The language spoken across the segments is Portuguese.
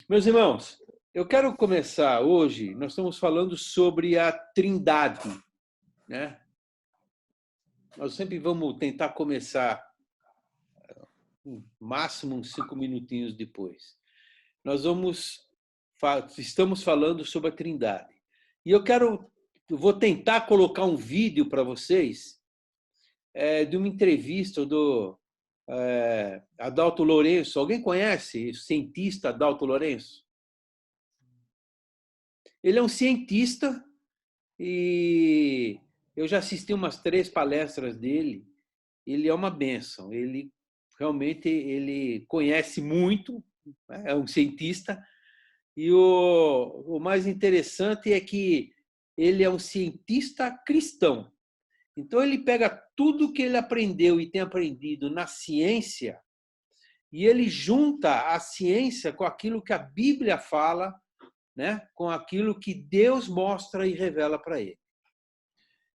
Meus irmãos, eu quero começar hoje, nós estamos falando sobre a Trindade, né? Nós sempre vamos tentar começar máximo uns 5 minutinhos depois. Estamos falando sobre a Trindade. E eu vou tentar colocar um vídeo para vocês de uma entrevista do Adalto Lourenço. Alguém conhece o cientista Adalto Lourenço? Ele é um cientista e eu já assisti umas 3 palestras dele. Ele é uma bênção. Ele realmente conhece muito, é um cientista. E o mais interessante é que ele é um cientista cristão. Então, ele pega tudo que ele aprendeu e tem aprendido na ciência e ele junta a ciência com aquilo que a Bíblia fala, né? Com aquilo que Deus mostra e revela para ele.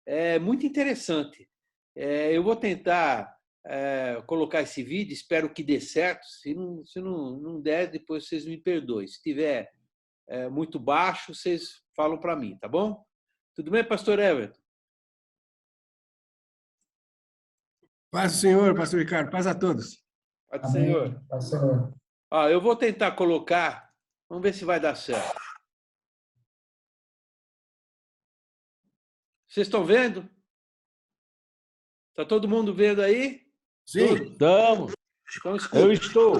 É muito interessante. Eu vou tentar colocar esse vídeo, espero que dê certo. Se não der, depois vocês me perdoem. Se estiver muito baixo, vocês falam para mim, tá bom? Tudo bem, pastor Everton? Paz do Senhor, pastor Ricardo, paz a todos. Paz do Senhor. Paz do Senhor. Eu vou tentar colocar, vamos ver se vai dar certo. Vocês estão vendo? Está todo mundo vendo aí? Sim. Estamos. Então, Eu estou.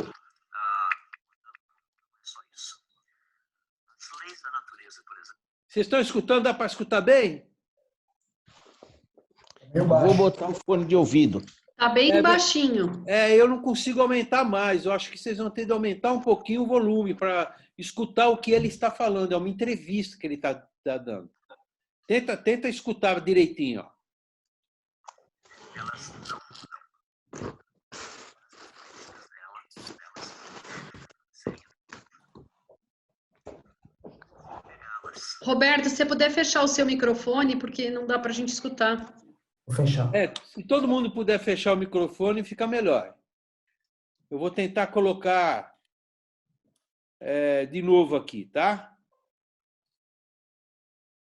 Vocês estão escutando? Dá para escutar bem? Vou botar um fone de ouvido. Tá bem baixinho. Eu não consigo aumentar mais. Eu acho que vocês vão ter de aumentar um pouquinho o volume para escutar o que ele está falando. É uma entrevista que ele está dando. Tenta escutar direitinho. Ó. Roberto, se você puder fechar o seu microfone, porque não dá para a gente escutar. Vou fechar. Se todo mundo puder fechar o microfone, fica melhor. Eu vou tentar colocar de novo aqui, tá?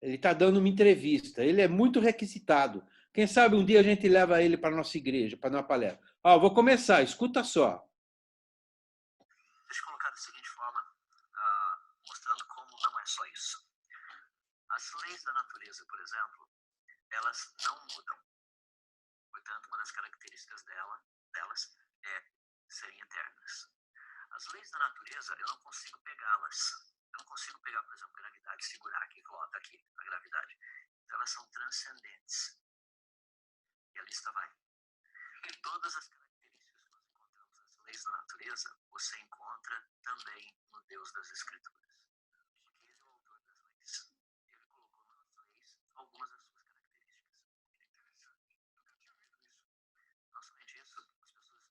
Ele está dando uma entrevista. Ele é muito requisitado. Quem sabe um dia a gente leva ele para a nossa igreja, para uma palestra. Vou começar, escuta só. Deixa eu colocar da seguinte forma, mostrando como não é só isso. As leis da natureza, por exemplo, elas não mudam. Portanto, uma das características delas é serem eternas. As leis da natureza, eu não consigo pegá-las. Eu não consigo pegar, por exemplo, a gravidade, segurar aqui, colocar aqui a gravidade. Então, elas são transcendentes. E a lista vai. E todas as características que nós encontramos nas leis da natureza, você encontra também no Deus das Escrituras. Porque ele é o autor das leis. Ele colocou nas leis algumas das suas características. Interessante. Eu nunca tinha visto isso. Não somente isso, as pessoas vivem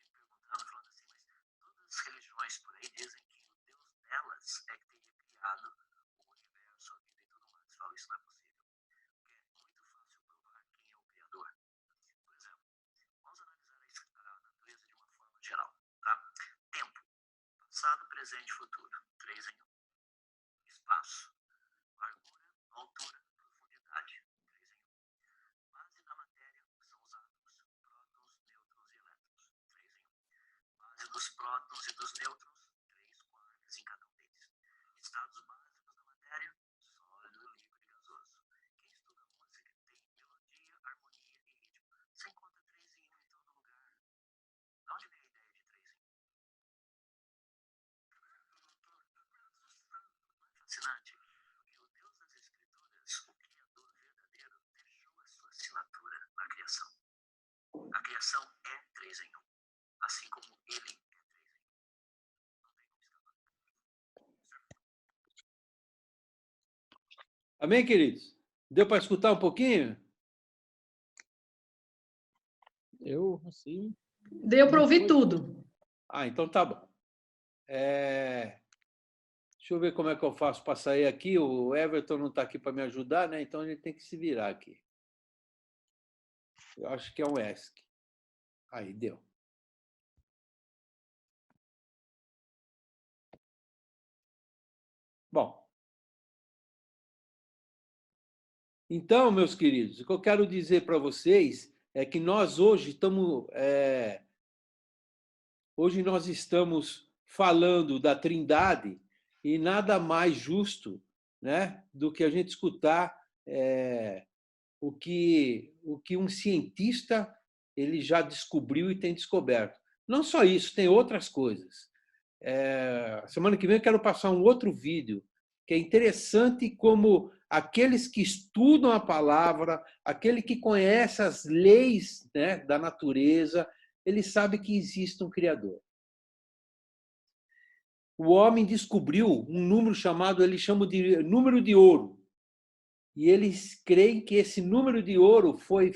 perguntando, falando assim, mas todas as religiões por aí dizem que o Deus delas é que teria criado o universo, a vida e tudo mais. Falo, isso não é possível. Porque é muito fácil provar quem é o Criador. Por exemplo, vamos analisar a natureza de uma forma geral. Tá? Tempo. Passado, presente e futuro. 3 em 1. Espaço. Largura, altura, profundidade. 3 em 1. Base da matéria são os átomos. Prótons, nêutrons e elétrons. 3 em 1. Base dos prótons e dos nêutrons. 3 quarks em cada um deles. Estados básicos da matéria. Sólido, líquido e gasoso. Quem estuda música tem melodia, harmonia e ritmo. Você encontra 3 em 1 em todo lugar. De onde veio a ideia de 3 em 1? Fascinante. Porque o Deus das Escrituras, o Criador verdadeiro, deixou a sua assinatura na criação. A criação é 3 em 1. Assim como ele é 3 em 1. Não tem como escapar. Amém, queridos? Deu para escutar um pouquinho? Eu, assim... Deu para ouvir tudo. Então tá bom. Deixa eu ver como é que eu faço para sair aqui. O Everton não está aqui para me ajudar, né? Então a gente tem que se virar aqui. Eu acho que é um ESC. Aí, deu. Bom, então, meus queridos, o que eu quero dizer para vocês é que nós hoje nós estamos falando da Trindade e nada mais justo, né, do que a gente escutar o que um cientista ele já descobriu e tem descoberto. Não só isso, tem outras coisas. Semana que vem eu quero passar um outro vídeo que é interessante como aqueles que estudam a palavra, aquele que conhece as leis, né, da natureza, ele sabe que existe um Criador. O homem descobriu um número chamado, eles chamam de número de ouro. E eles creem que esse número de ouro foi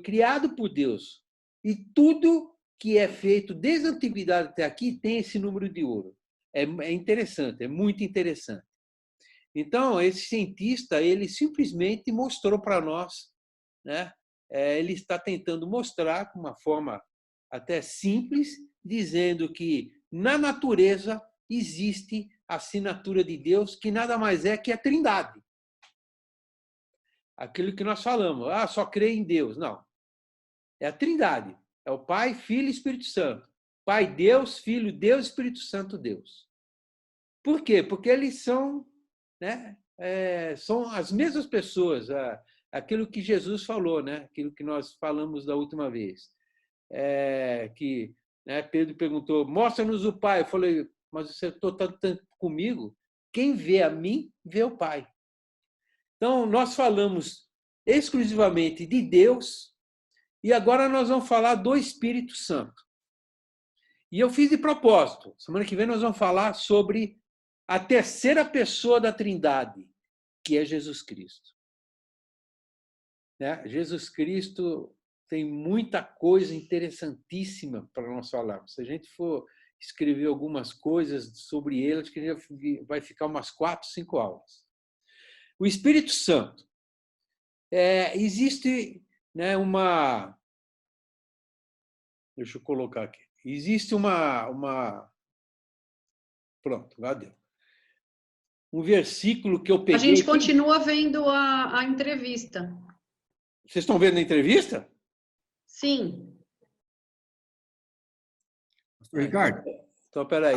criado por Deus. E tudo que é feito desde a antiguidade até aqui tem esse número de ouro. É interessante, é muito interessante. Então, esse cientista, ele simplesmente mostrou para nós, né? Ele está tentando mostrar, com uma forma até simples, dizendo que na natureza existe a assinatura de Deus, que nada mais é que a Trindade. Aquilo que nós falamos, só crê em Deus. Não. É a Trindade. É o Pai, Filho e Espírito Santo. Pai, Deus, Filho, Deus, Espírito Santo, Deus. Por quê? Porque eles são, né, são as mesmas pessoas. Aquilo que Jesus falou, né? Aquilo que nós falamos da última vez. Que, né, Pedro perguntou, mostra-nos o Pai. Eu falei, mas você está tanto comigo? Quem vê a mim, vê o Pai. Então, nós falamos exclusivamente de Deus e agora nós vamos falar do Espírito Santo. E eu fiz de propósito. Semana que vem nós vamos falar sobre a terceira pessoa da Trindade, que é Jesus Cristo. Né? Jesus Cristo tem muita coisa interessantíssima para nós falarmos. Se a gente for escrever algumas coisas sobre ele, acho que vai ficar umas 4, 5 aulas. O Espírito Santo. Existe, né, uma... Deixa eu colocar aqui. Existe uma... Pronto, lá deu. Um versículo que eu peguei... A gente continua vendo a entrevista. Vocês estão vendo a entrevista? Sim. Pastor Ricardo. Então, peraí.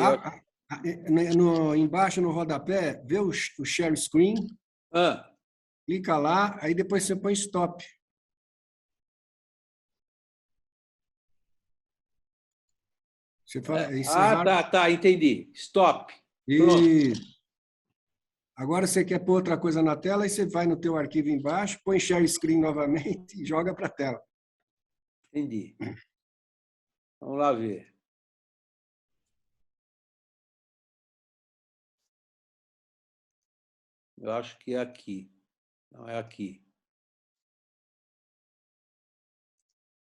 Embaixo, no rodapé, vê o share screen. Clica lá, aí depois você põe stop. Você fala, encerrar... tá, entendi. Stop. E agora você quer pôr outra coisa na tela, aí você vai no teu arquivo embaixo, põe share screen novamente e joga para a tela. Entendi. Vamos lá ver. Eu acho que é aqui. Não, é aqui.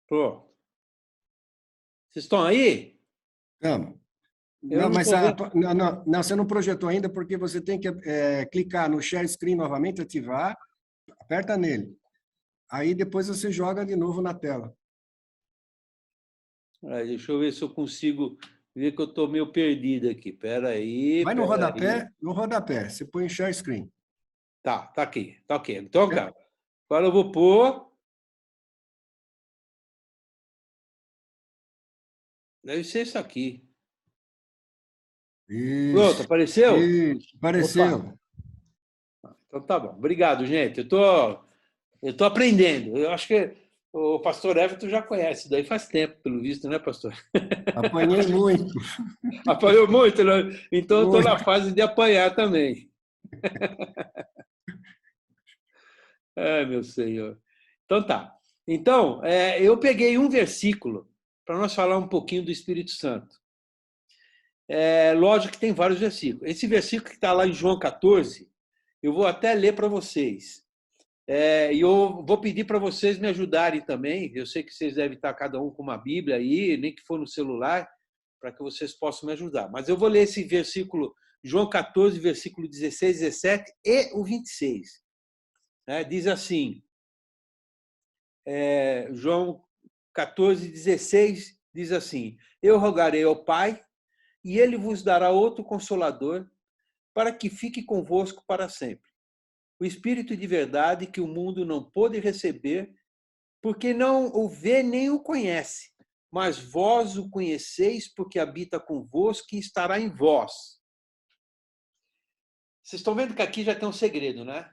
Pronto. Vocês estão aí? Não, mas não, você não projetou ainda, porque você tem que clicar no share screen novamente, ativar, aperta nele. Aí depois você joga de novo na tela. Deixa eu ver se eu consigo ver que eu estou meio perdido aqui. Espera aí. Vai no rodapé, você põe share screen. Tá aqui. Tá ok. Então, cara, agora eu vou pôr. Deve ser isso aqui. Isso. Pronto, apareceu? Isso, apareceu. Opa. Então tá bom. Obrigado, gente. Eu tô aprendendo. Eu acho que o pastor Everton já conhece, daí faz tempo, pelo visto, né, pastor? Apanhei muito. Apanhou muito, né? Então eu estou na fase de apanhar também. Ai, meu Senhor. Então tá. Então, eu peguei um versículo para nós falar um pouquinho do Espírito Santo. Lógico que tem vários versículos. Esse versículo que está lá em João 14, eu vou até ler para vocês. E eu vou pedir para vocês me ajudarem também. Eu sei que vocês devem estar cada um com uma Bíblia aí, nem que for no celular, para que vocês possam me ajudar. Mas eu vou ler esse versículo, João 14, versículo 16, 17 e o 26. Diz assim, João 14, 16, diz assim, eu rogarei ao Pai, e ele vos dará outro Consolador, para que fique convosco para sempre. O Espírito de verdade que o mundo não pôde receber, porque não o vê nem o conhece, mas vós o conheceis porque habita convosco e estará em vós. Vocês estão vendo que aqui já tem um segredo, né?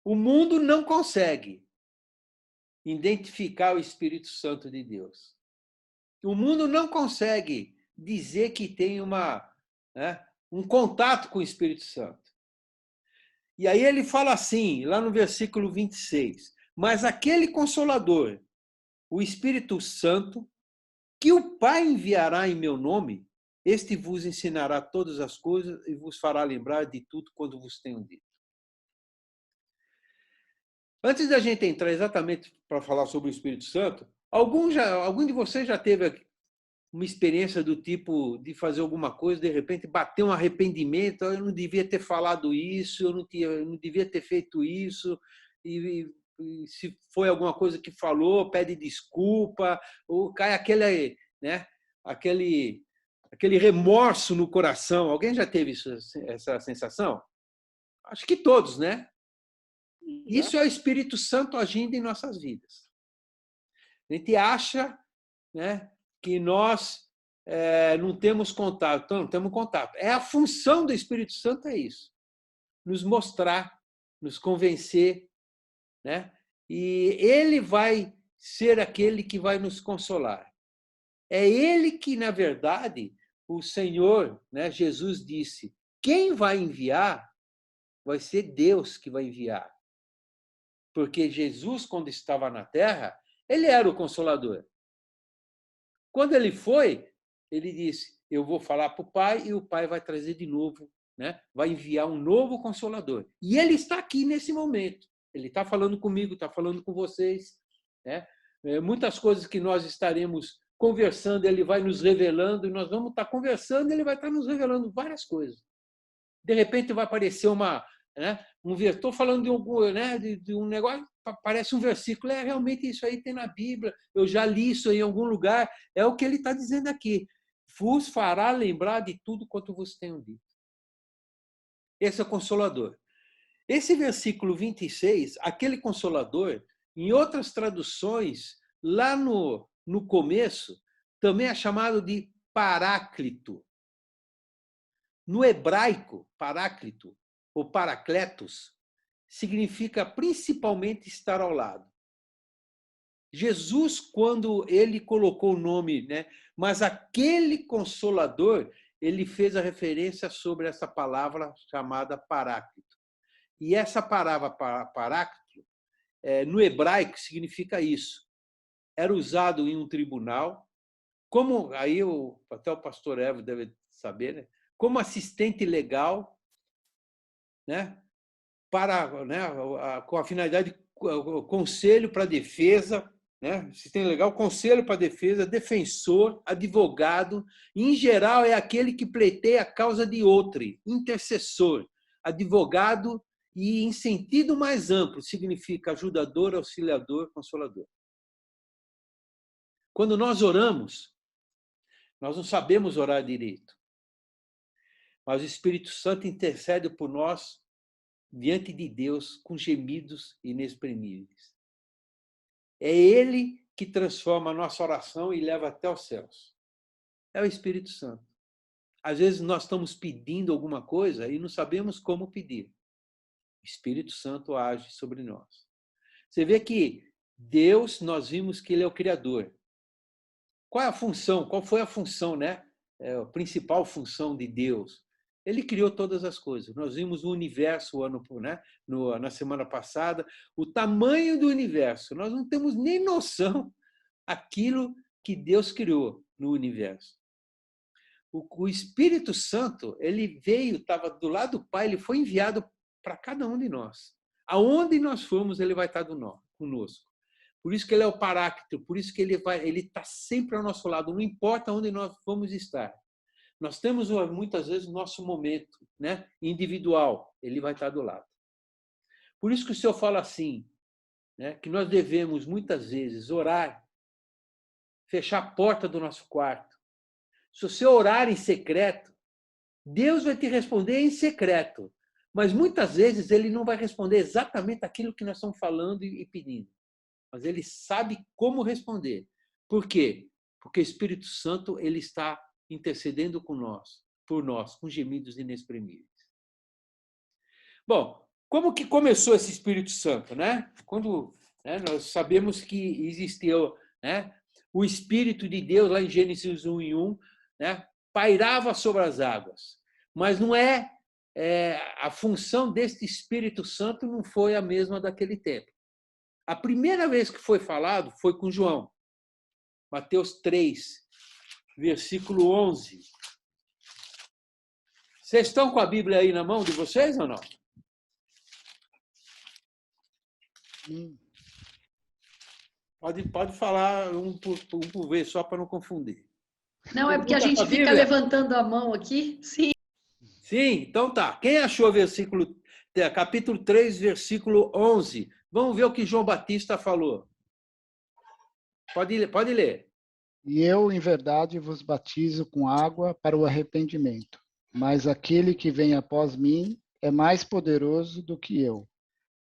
O mundo não consegue identificar o Espírito Santo de Deus. O mundo não consegue dizer que tem um contato com o Espírito Santo. E aí ele fala assim, lá no versículo 26, mas aquele Consolador, o Espírito Santo, que o Pai enviará em meu nome, este vos ensinará todas as coisas e vos fará lembrar de tudo quando vos tenho dito. Antes da gente entrar exatamente para falar sobre o Espírito Santo, algum de vocês já teve uma experiência do tipo de fazer alguma coisa, de repente bater um arrependimento, eu não devia ter falado isso, eu não devia ter feito isso, e se foi alguma coisa que falou, pede desculpa, ou cai aquele remorso no coração. Alguém já teve essa sensação? Acho que todos, né? Isso é o Espírito Santo agindo em nossas vidas. A gente acha, né, que nós não temos contato. Então, não temos contato. A função do Espírito Santo é isso. Nos mostrar, nos convencer, né? E ele vai ser aquele que vai nos consolar. É ele que, na verdade, o Senhor, né, Jesus disse, quem vai enviar vai ser Deus que vai enviar. Porque Jesus, quando estava na terra, ele era o Consolador. Quando ele foi, ele disse, eu vou falar para o Pai e o Pai vai trazer de novo, né? Vai enviar um novo Consolador. E ele está aqui nesse momento. Ele está falando comigo, está falando com vocês. Né? Muitas coisas que nós estaremos conversando, ele vai nos revelando, e nós vamos estar conversando, ele vai estar nos revelando várias coisas. De repente vai aparecer estou falando de algum, né, de um negócio, parece um versículo, realmente isso aí tem na Bíblia, eu já li isso em algum lugar, é o que ele está dizendo aqui, vos fará lembrar de tudo quanto vos tenho dito. Esse é o Consolador. Esse versículo 26, aquele Consolador, em outras traduções, lá no começo, também é chamado de Paráclito. No hebraico, Paráclito, ou Paracletos, significa principalmente estar ao lado. Jesus, quando ele colocou o nome, né, mas aquele Consolador, ele fez a referência sobre essa palavra chamada Paráclito. E essa palavra Paráclito, no hebraico, significa isso. Era usado em um tribunal, como aí até o pastor Evo deve saber, né, como assistente legal, né, com a finalidade de conselho para a defesa, né, assistente legal, conselho para a defesa, defensor, advogado, em geral é aquele que pleiteia a causa de outrem, intercessor, advogado e, em sentido mais amplo, significa ajudador, auxiliador, consolador. Quando nós oramos, nós não sabemos orar direito, mas o Espírito Santo intercede por nós diante de Deus com gemidos inexprimíveis. É ele que transforma a nossa oração e leva até os céus. É o Espírito Santo. Às vezes nós estamos pedindo alguma coisa e não sabemos como pedir. O Espírito Santo age sobre nós. Você vê que Deus, nós vimos que ele é o Criador. Qual é a função? Qual foi a função, né? A principal função de Deus? Ele criou todas as coisas. Nós vimos o universo na semana passada, o tamanho do universo. Nós não temos nem noção daquilo que Deus criou no universo. O Espírito Santo, ele veio, estava do lado do Pai, ele foi enviado para cada um de nós. Aonde nós formos, ele vai estar conosco. Por isso que ele é o Paráclito, por isso que ele está sempre ao nosso lado, não importa onde nós vamos estar. Nós temos, muitas vezes, o nosso momento, né, individual, ele vai estar do lado. Por isso que o Senhor fala assim, né, que nós devemos, muitas vezes, orar, fechar a porta do nosso quarto. Se você orar em secreto, Deus vai te responder em secreto, mas muitas vezes ele não vai responder exatamente aquilo que nós estamos falando e pedindo. Mas ele sabe como responder. Por quê? Porque o Espírito Santo ele está intercedendo por nós, com gemidos inexprimíveis. Bom, como que começou esse Espírito Santo, né? Quando nós sabemos que existiu, né, o Espírito de Deus, lá em Gênesis 1:1, né, pairava sobre as águas. Mas não a função deste Espírito Santo não foi a mesma daquele tempo. A primeira vez que foi falado foi com João. Mateus 3, versículo 11. Vocês estão com a Bíblia aí na mão de vocês ou não? Pode falar um por vez, só para não confundir. Não, é porque a gente fica levantando a mão aqui. Sim. Sim, então tá. Quem achou capítulo 3, versículo 11? Vamos ver o que João Batista falou. Pode ler. E eu, em verdade, vos batizo com água para o arrependimento. Mas aquele que vem após mim é mais poderoso do que eu.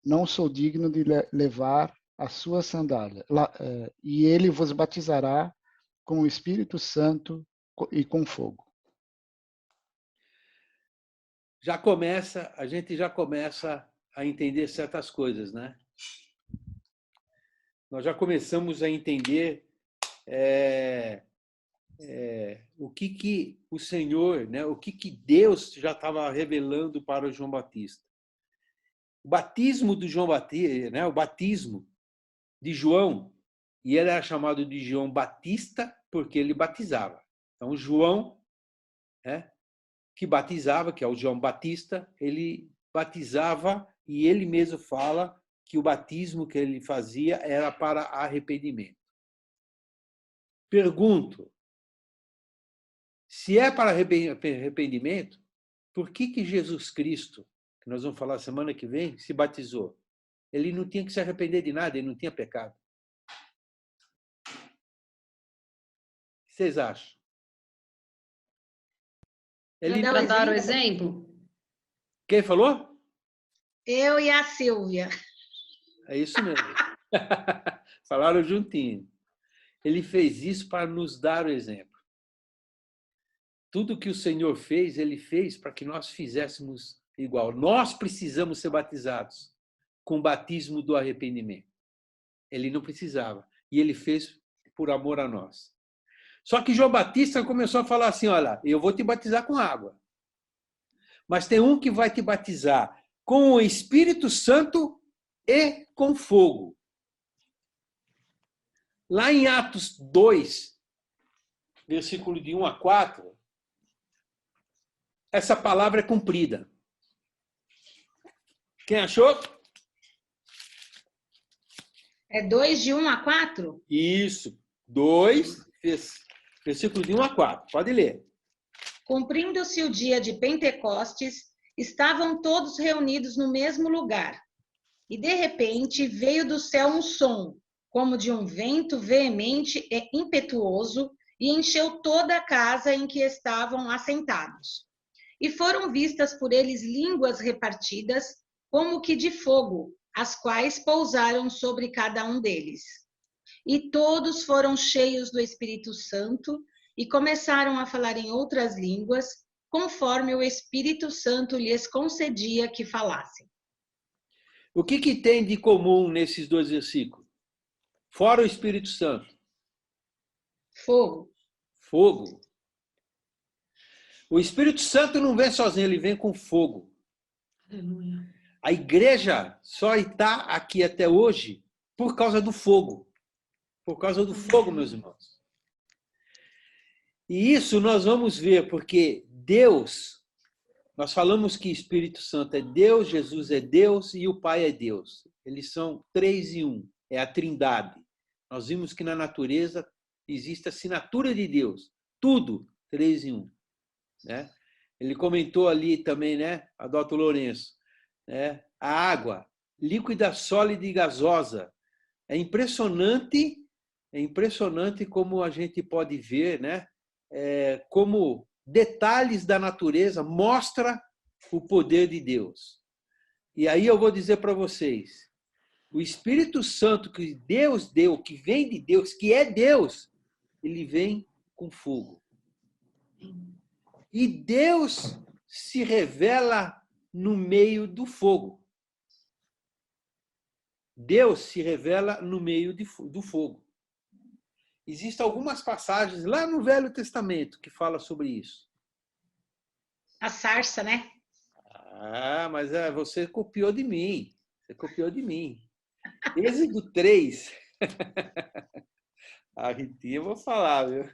Não sou digno de levar a sua sandália. E ele vos batizará com o Espírito Santo e com fogo. A gente já começa a entender certas coisas, né? Nós já começamos a entender o que o Senhor, né? O que Deus já estava revelando para o João Batista. O batismo do João Batista, né? O batismo de João, e ele era chamado de João Batista porque ele batizava. Então, João, né, que batizava, que é o João Batista, ele batizava e ele mesmo fala que o batismo que ele fazia era para arrependimento. Pergunto, se é para arrependimento, por que Jesus Cristo, que nós vamos falar semana que vem, se batizou? Ele não tinha que se arrepender de nada, ele não tinha pecado. O que vocês acham? Ele para dar o exemplo? Quem falou? Eu e a Silvia. É isso mesmo. Falaram juntinho. Ele fez isso para nos dar o exemplo. Tudo que o Senhor fez, ele fez para que nós fizéssemos igual. Nós precisamos ser batizados com o batismo do arrependimento. Ele não precisava. E ele fez por amor a nós. Só que João Batista começou a falar assim, olha, eu vou te batizar com água. Mas tem um que vai te batizar com o Espírito Santo e com fogo. Lá em Atos 2, versículo de 1 a 4, essa palavra é cumprida. Quem achou? É 2 de 1 a 4? Isso. 2, versículo de 1 a 4. Pode ler. Cumprindo-se o dia de Pentecostes, estavam todos reunidos no mesmo lugar. E, de repente, veio do céu um som, como de um vento veemente e impetuoso, e encheu toda a casa em que estavam assentados. E foram vistas por eles línguas repartidas, como que de fogo, as quais pousaram sobre cada um deles. E todos foram cheios do Espírito Santo e começaram a falar em outras línguas, conforme o Espírito Santo lhes concedia que falassem. O que tem de comum nesses dois versículos? Fora o Espírito Santo. Fogo. Fogo. O Espírito Santo não vem sozinho, ele vem com fogo. Aleluia. A igreja só está aqui até hoje por causa do fogo. Por causa do fogo, meus irmãos. E isso nós vamos ver, porque Deus, nós falamos que Espírito Santo é Deus, Jesus é Deus e o Pai é Deus. Eles são 3 em 1, é a Trindade. Nós vimos que na natureza existe a assinatura de Deus, tudo 3 em 1. Né? Ele comentou ali também, né, Adalto Lourenço, né, a água, líquida, sólida e gasosa. É impressionante como a gente pode ver, né, como detalhes da natureza, mostra o poder de Deus. E aí eu vou dizer para vocês, o Espírito Santo que Deus deu, que vem de Deus, que é Deus, ele vem com fogo. E Deus se revela no meio do fogo. Deus se revela no meio do fogo. Existem algumas passagens lá no Velho Testamento que falam sobre isso. A sarça, né? Ah, mas você copiou de mim. Você copiou de mim. Êxodo 3. A Ritinha, eu vou falar, viu?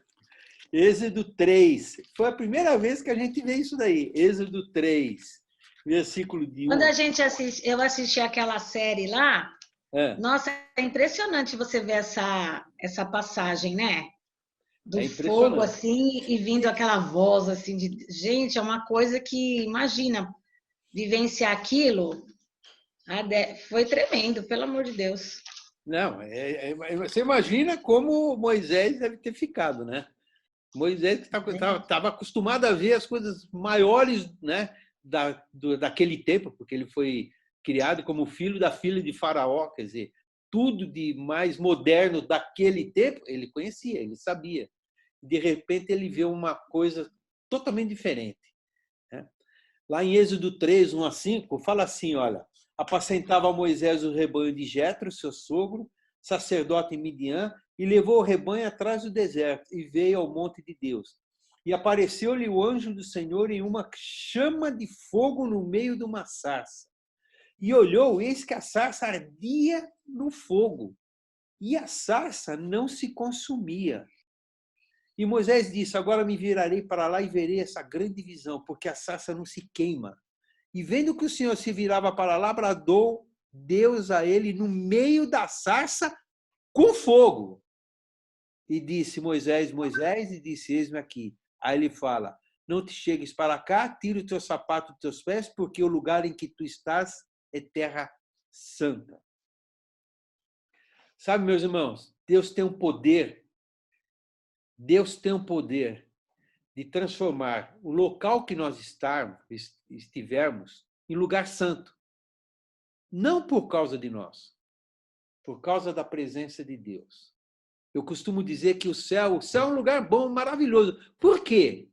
Êxodo 3. Foi a primeira vez que a gente vê isso daí. Êxodo 3, versículo de 1. Quando eu assisti aquela série lá, nossa, é impressionante você ver essa passagem, né? Do fogo, assim, e vindo aquela voz, assim, de... Gente, é uma coisa que, imagina, vivenciar aquilo, foi tremendo, pelo amor de Deus. Não, você imagina como Moisés deve ter ficado, né? Moisés estava acostumado a ver as coisas maiores, né, daquele tempo, porque ele foi criado como filho da filha de Faraó, quer dizer, tudo de mais moderno daquele tempo ele conhecia, ele sabia. De repente ele vê uma coisa totalmente diferente, né? Lá em Êxodo 3, 1 a 5, fala assim, olha, apacentava Moisés o rebanho de Jetro, seu sogro, sacerdote em Midian, e levou o rebanho atrás do deserto e veio ao monte de Deus. E apareceu-lhe o anjo do Senhor em uma chama de fogo no meio de uma sarça. E olhou, eis que a sarça ardia no fogo, e a sarça não se consumia. E Moisés disse, agora me virarei para lá e verei essa grande visão, porque a sarça não se queima. E vendo que o Senhor se virava para lá, bradou Deus a ele no meio da sarça com fogo. E disse, Moisés, Moisés, e disse, eis-me aqui. Aí ele fala, não te chegues para cá, tira o teu sapato dos teus pés, porque o lugar em que tu estás é terra santa. Sabe, meus irmãos, Deus tem um poder de transformar o local que nós estivermos em lugar santo. Não por causa de nós, por causa da presença de Deus. Eu costumo dizer que o céu é um lugar bom, maravilhoso. Por quê?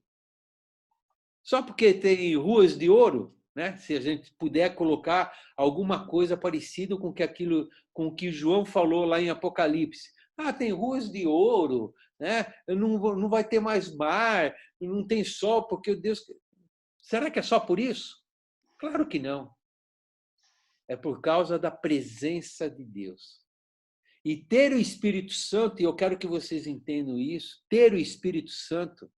Só porque tem ruas de ouro, né? Se a gente puder colocar alguma coisa parecida com o que João falou lá em Apocalipse. Ah, tem ruas de ouro, né? Não vai ter mais mar, não tem sol, porque Deus... Será que é só por isso? Claro que não. É por causa da presença de Deus. E ter o Espírito Santo, e eu quero que vocês entendam isso, ter o Espírito Santo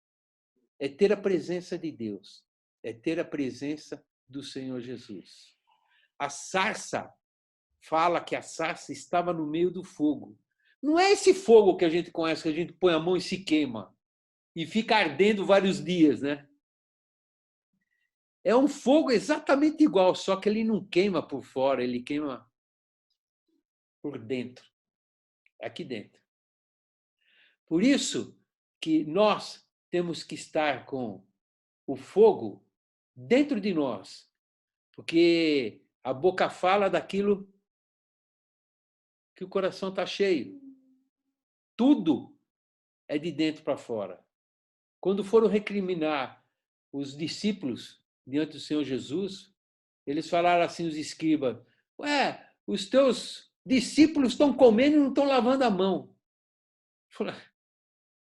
é ter a presença de Deus, é ter a presença do Senhor Jesus. A sarça fala que a sarça estava no meio do fogo. Não é esse fogo que a gente conhece, que a gente põe a mão e se queima, e fica ardendo vários dias, né? É um fogo exatamente igual, só que ele não queima por fora, ele queima por dentro. Aqui dentro. Por isso que nós temos que estar com o fogo dentro de nós, porque a boca fala daquilo que o coração está cheio. Tudo é de dentro para fora. Quando foram recriminar os discípulos diante do Senhor Jesus, eles falaram assim, os escribas, os teus discípulos estão comendo e não estão lavando a mão.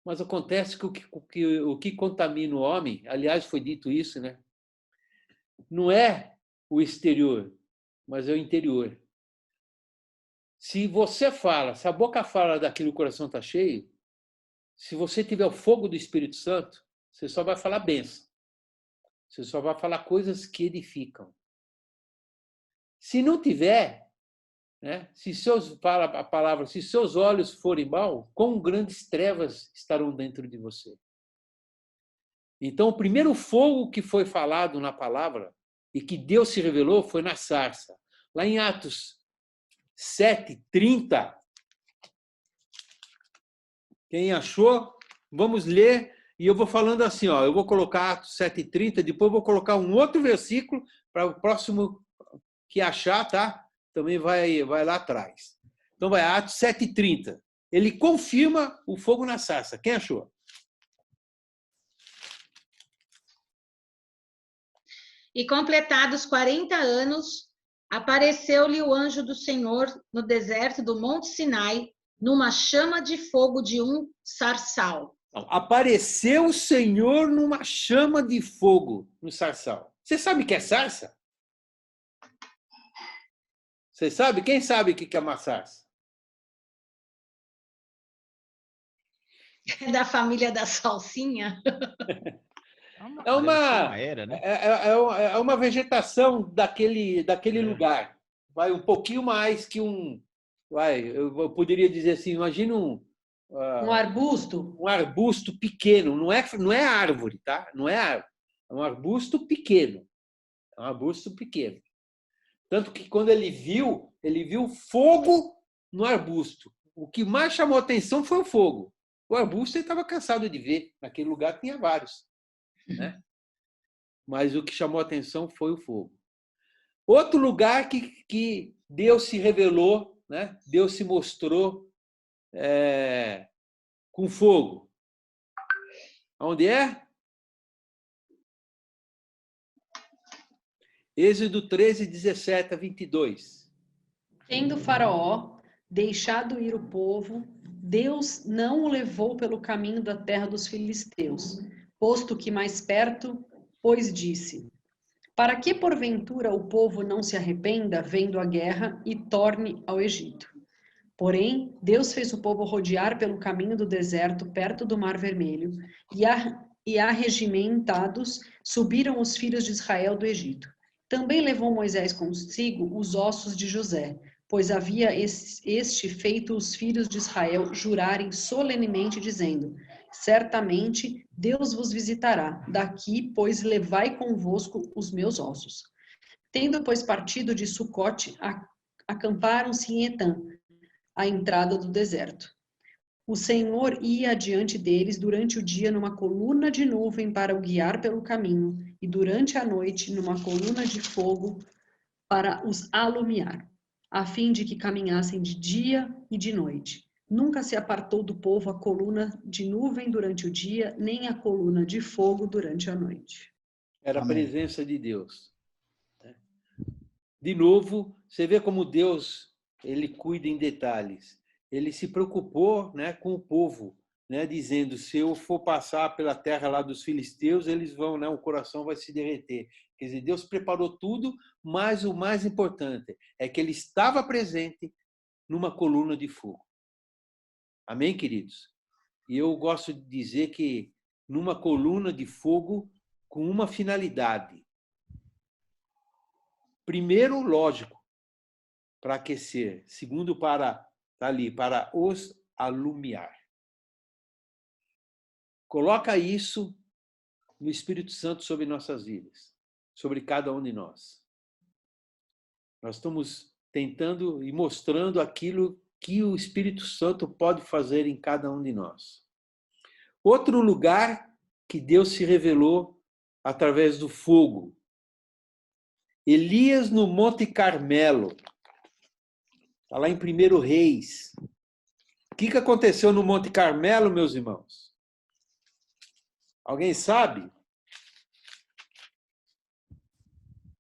Mas acontece que o que contamina o homem, aliás, foi dito isso, né? Não é o exterior, mas é o interior. Se você fala, se a boca fala daquilo que o coração está cheio, se você tiver o fogo do Espírito Santo, você só vai falar bênção. Você só vai falar coisas que edificam. Se não tiver, né? Se seus olhos forem mal, quão grandes trevas estarão dentro de você. Então, o primeiro fogo que foi falado na palavra e que Deus se revelou foi na sarça. Lá em Atos 7:30. Quem achou, vamos ler e eu vou falando assim, ó, eu vou colocar Atos 7:30, depois eu vou colocar um outro versículo para o próximo que achar, tá? Também vai lá atrás. Então vai, Atos 7:30. Ele confirma o fogo na sarça. Quem achou? E completados 40 anos, apareceu-lhe o anjo do Senhor no deserto do Monte Sinai, numa chama de fogo de um sarçal. Apareceu o Senhor numa chama de fogo no sarçal. Você sabe o que é sarça? Você sabe? Quem sabe o que é uma sarça? É da família da salsinha? É uma vegetação daquele lugar. Vai um pouquinho mais que eu poderia dizer assim, imagina um arbusto. Um arbusto pequeno, não é árvore, tá? Não é árvore. É um arbusto pequeno. É um arbusto pequeno. Tanto que quando ele viu fogo no arbusto. O que mais chamou a atenção foi o fogo. O arbusto ele estava cansado de ver. Naquele lugar tinha vários. Né? Mas o que chamou a atenção foi o fogo. Outro lugar que Deus se revelou, né? Deus se mostrou com fogo. Onde é? Êxodo 13:17-22. Tendo Faraó deixado ir o povo, Deus não o levou pelo caminho da terra dos filisteus, posto que mais perto, pois disse: para que porventura o povo não se arrependa vendo a guerra e torne ao Egito? Porém, Deus fez o povo rodear pelo caminho do deserto perto do Mar Vermelho, e arregimentados subiram os filhos de Israel do Egito. Também levou Moisés consigo os ossos de José, pois havia este feito os filhos de Israel jurarem solenemente, dizendo: certamente Deus vos visitará, daqui, pois, levai convosco os meus ossos. Tendo, pois, partido de Sucote, acamparam-se em Etã, à entrada do deserto. O Senhor ia adiante deles durante o dia numa coluna de nuvem para o guiar pelo caminho, e durante a noite numa coluna de fogo para os alumiar, a fim de que caminhassem de dia e de noite. Nunca se apartou do povo a coluna de nuvem durante o dia, nem a coluna de fogo durante a noite. Era a presença de Deus. De novo, você vê como Deus ele cuida em detalhes. Ele se preocupou, né, com o povo, né, dizendo: se eu for passar pela terra lá dos filisteus, eles vão, né, o coração vai se derreter. Quer dizer, Deus preparou tudo, mas o mais importante é que ele estava presente numa coluna de fogo. Amém, queridos? E eu gosto de dizer que numa coluna de fogo com uma finalidade. Primeiro, lógico, para aquecer. Segundo, para os alumiar. Coloca isso no Espírito Santo sobre nossas vidas, sobre cada um de nós. Nós estamos tentando e mostrando aquilo que o Espírito Santo pode fazer em cada um de nós. Outro lugar que Deus se revelou através do fogo. Elias no Monte Carmelo. Está lá em 1 Reis. O que aconteceu no Monte Carmelo, meus irmãos? Alguém sabe?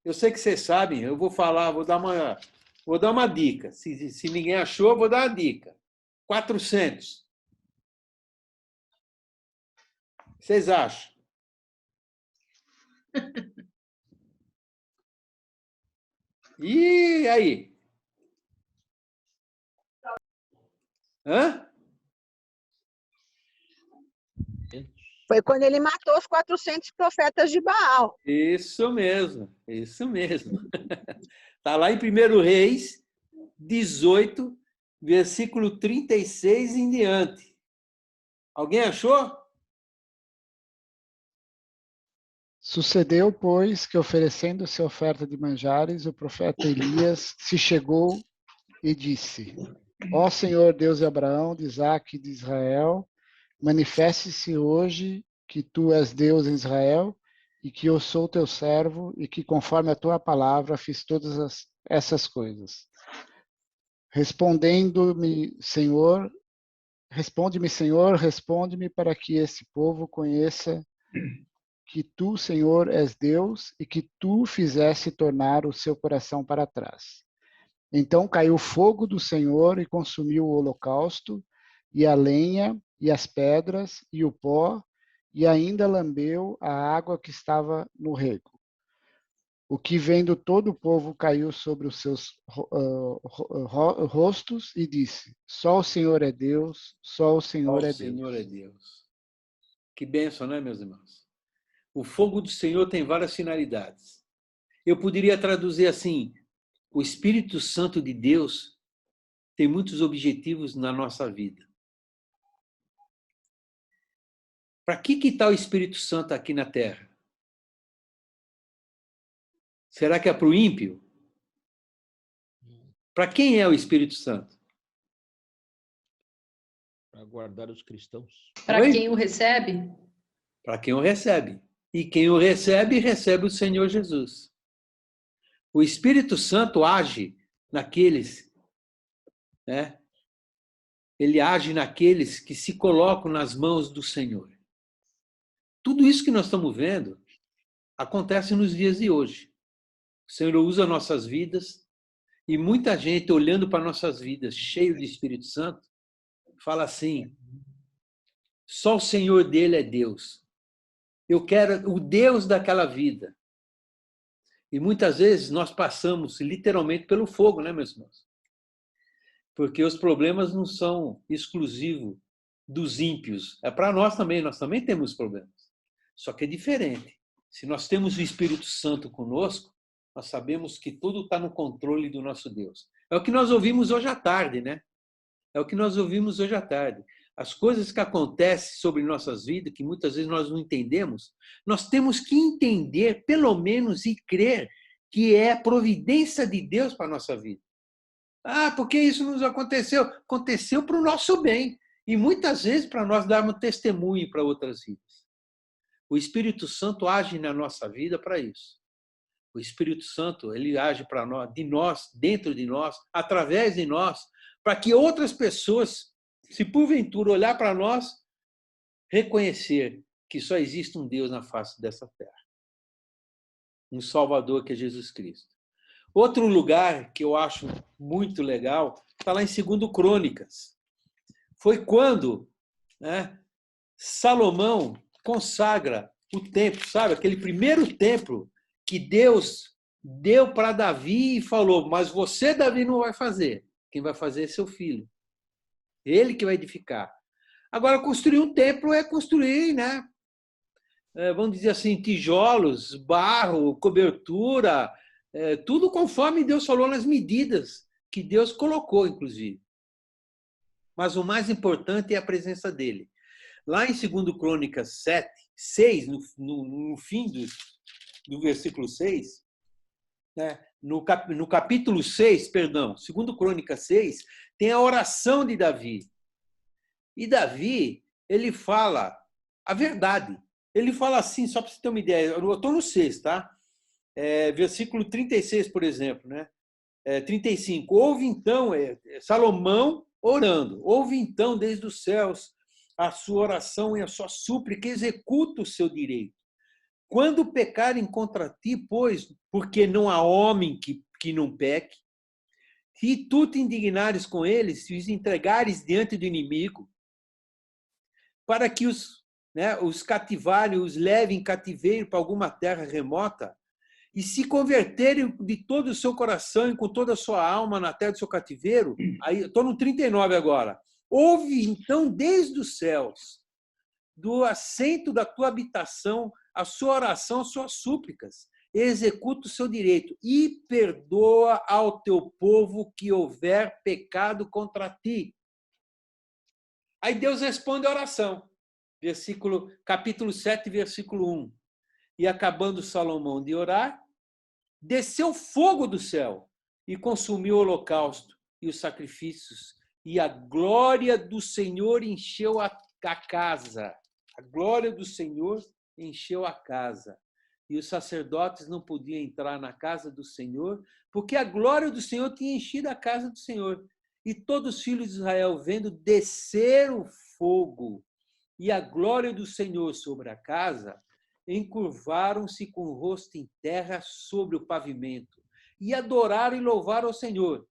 Eu sei que vocês sabem, eu vou falar, vou dar uma dica. Se ninguém achou, eu vou dar uma dica. 400. Vocês acham? E aí? Hã? Foi quando ele matou os 400 profetas de Baal. Isso mesmo, isso mesmo. Está lá em 1 Reis 18, versículo 36 em diante. Alguém achou? Sucedeu, pois, que oferecendo-se oferta de manjares, o profeta Elias se chegou e disse: ó Senhor Deus de Abraão, de Isaque e de Israel, manifeste-se hoje que tu és Deus em Israel e que eu sou teu servo e que conforme a tua palavra fiz todas essas coisas. Responde-me, Senhor, responde-me para que esse povo conheça que tu, Senhor, és Deus e que tu fizeste tornar o seu coração para trás. Então caiu o fogo do Senhor e consumiu o holocausto, e a lenha, e as pedras, e o pó, e ainda lambeu a água que estava no rego. O que vendo todo o povo caiu sobre os seus rostos e disse: só o Senhor é Deus, só o Senhor é Deus. O Senhor é Deus. Que bênção, né, meus irmãos? O fogo do Senhor tem várias finalidades. Eu poderia traduzir assim: o Espírito Santo de Deus tem muitos objetivos na nossa vida. Para que está o Espírito Santo aqui na Terra? Será que é para o ímpio? Para quem é o Espírito Santo? Para guardar os cristãos. Para quem o recebe? Para quem o recebe. E quem o recebe, recebe o Senhor Jesus. O Espírito Santo age naqueles, né? Ele age naqueles que se colocam nas mãos do Senhor. Tudo isso que nós estamos vendo acontece nos dias de hoje. O Senhor usa nossas vidas e muita gente olhando para nossas vidas, cheio de Espírito Santo, fala assim: só o Senhor dele é Deus. Eu quero o Deus daquela vida. E muitas vezes nós passamos literalmente pelo fogo, né, meus irmãos? Porque os problemas não são exclusivos dos ímpios. É para nós também temos problemas. Só que é diferente. Se nós temos o Espírito Santo conosco, nós sabemos que tudo está no controle do nosso Deus. É o que nós ouvimos hoje à tarde, né? É o que nós ouvimos hoje à tarde. As coisas que acontecem sobre nossas vidas, que muitas vezes nós não entendemos, nós temos que entender, pelo menos, e crer que é providência de Deus para a nossa vida. Ah, porque isso nos aconteceu? Aconteceu para o nosso bem. E muitas vezes para nós darmos testemunho para outras vidas. O Espírito Santo age na nossa vida para isso. O Espírito Santo, ele age para nós, de nós, dentro de nós, através de nós, para que outras pessoas, se porventura olhar para nós, reconhecer que só existe um Deus na face dessa terra. Um Salvador que é Jesus Cristo. Outro lugar que eu acho muito legal está lá em 2 Crônicas. Foi quando, né, Salomão consagra o templo, sabe? Aquele primeiro templo que Deus deu para Davi e falou: mas você, Davi, não vai fazer. Quem vai fazer é seu filho. Ele que vai edificar. Agora, construir um templo é construir, né? Vamos dizer assim, tijolos, barro, cobertura, tudo conforme Deus falou nas medidas que Deus colocou, inclusive. Mas o mais importante é a presença dele. Lá em 2 Crônicas 6, no fim do versículo 6, né? No capítulo 6, perdão, 2 Crônicas 6, tem a oração de Davi. E Davi, ele fala a verdade. Ele fala assim, só para você ter uma ideia, eu estou no 6, tá? Versículo 36, por exemplo, né? 35. Ouve então, Salomão orando, ouve então desde os céus a sua oração e a sua súplica, executa o seu direito. Quando pecarem contra ti, pois, porque não há homem que não peque, se tu te indignares com eles, se os entregares diante do inimigo, para que os cativarem, os levem em cativeiro para alguma terra remota, e se converterem de todo o seu coração e com toda a sua alma na terra do seu cativeiro, aí estou no 39 agora, ouve então desde os céus, do assento da tua habitação, a sua oração, as suas súplicas, executa o seu direito e perdoa ao teu povo que houver pecado contra ti. Aí Deus responde a oração. Capítulo 7, versículo 1. E acabando Salomão de orar, desceu fogo do céu e consumiu o holocausto e os sacrifícios, e a glória do Senhor encheu a casa. A glória do Senhor encheu a casa. E os sacerdotes não podiam entrar na casa do Senhor, porque a glória do Senhor tinha enchido a casa do Senhor. E todos os filhos de Israel, vendo descer o fogo e a glória do Senhor sobre a casa, encurvaram-se com o rosto em terra sobre o pavimento e adoraram e louvaram ao Senhor,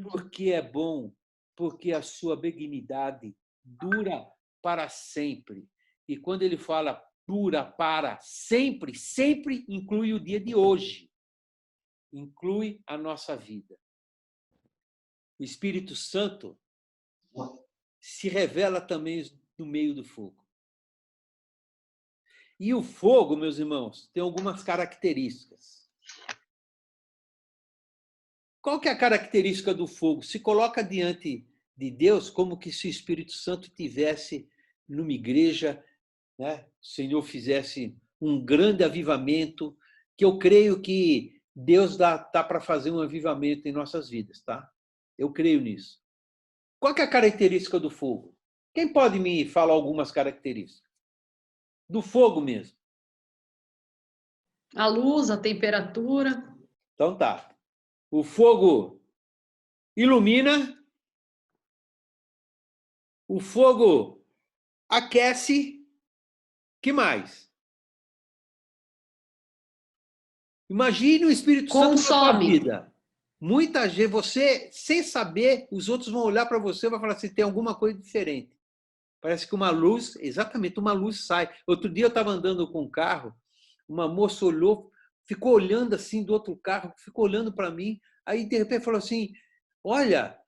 porque é bom, porque a sua benignidade dura para sempre. E quando ele fala dura para sempre, sempre inclui o dia de hoje, inclui a nossa vida. O Espírito Santo se revela também no meio do fogo. E o fogo, meus irmãos, tem algumas características. Qual que é a característica do fogo? Se coloca diante de Deus como que se o Espírito Santo tivesse numa igreja, né? O Senhor fizesse um grande avivamento, que eu creio que Deus dá para fazer um avivamento em nossas vidas, tá? Eu creio nisso. Qual que é a característica do fogo? Quem pode me falar algumas características? Do fogo mesmo. A luz, a temperatura. Então tá. O fogo ilumina, o fogo aquece, que mais? Imagine o Espírito Santo na sua vida. Muita gente, você, sem saber, os outros vão olhar para você e vão falar assim, tem alguma coisa diferente. Parece que uma luz, exatamente, uma luz sai. Outro dia eu estava andando com um carro, uma moça olhou, ficou olhando assim do outro carro, ficou olhando para mim, aí de repente falou assim, olha,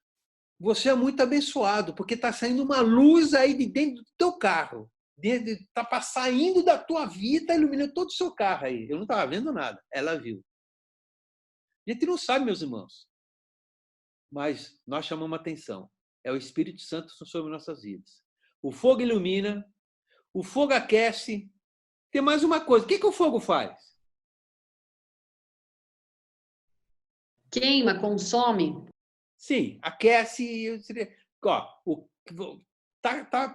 você é muito abençoado, porque está saindo uma luz aí de dentro do teu carro. Está saindo da tua vida, está iluminando todo o seu carro aí. Eu não estava vendo nada, ela viu. A gente não sabe, meus irmãos, mas nós chamamos atenção. É o Espírito Santo sobre nossas vidas. O fogo ilumina, o fogo aquece. Tem mais uma coisa. O que o fogo faz? Queima, consome. Sim, aquece. Tá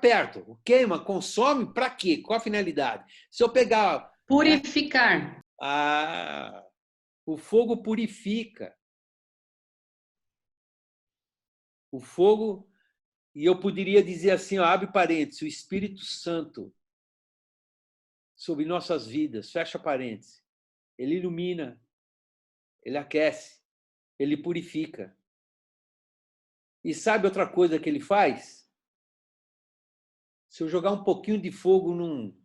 perto. Queima, consome para quê? Qual a finalidade? Se eu pegar... Purificar. O fogo purifica. O fogo... E eu poderia dizer assim, ó, abre parênteses, o Espírito Santo sobre nossas vidas, fecha parênteses. Ele ilumina, ele aquece, ele purifica. E sabe outra coisa que ele faz? Se eu jogar um pouquinho de fogo num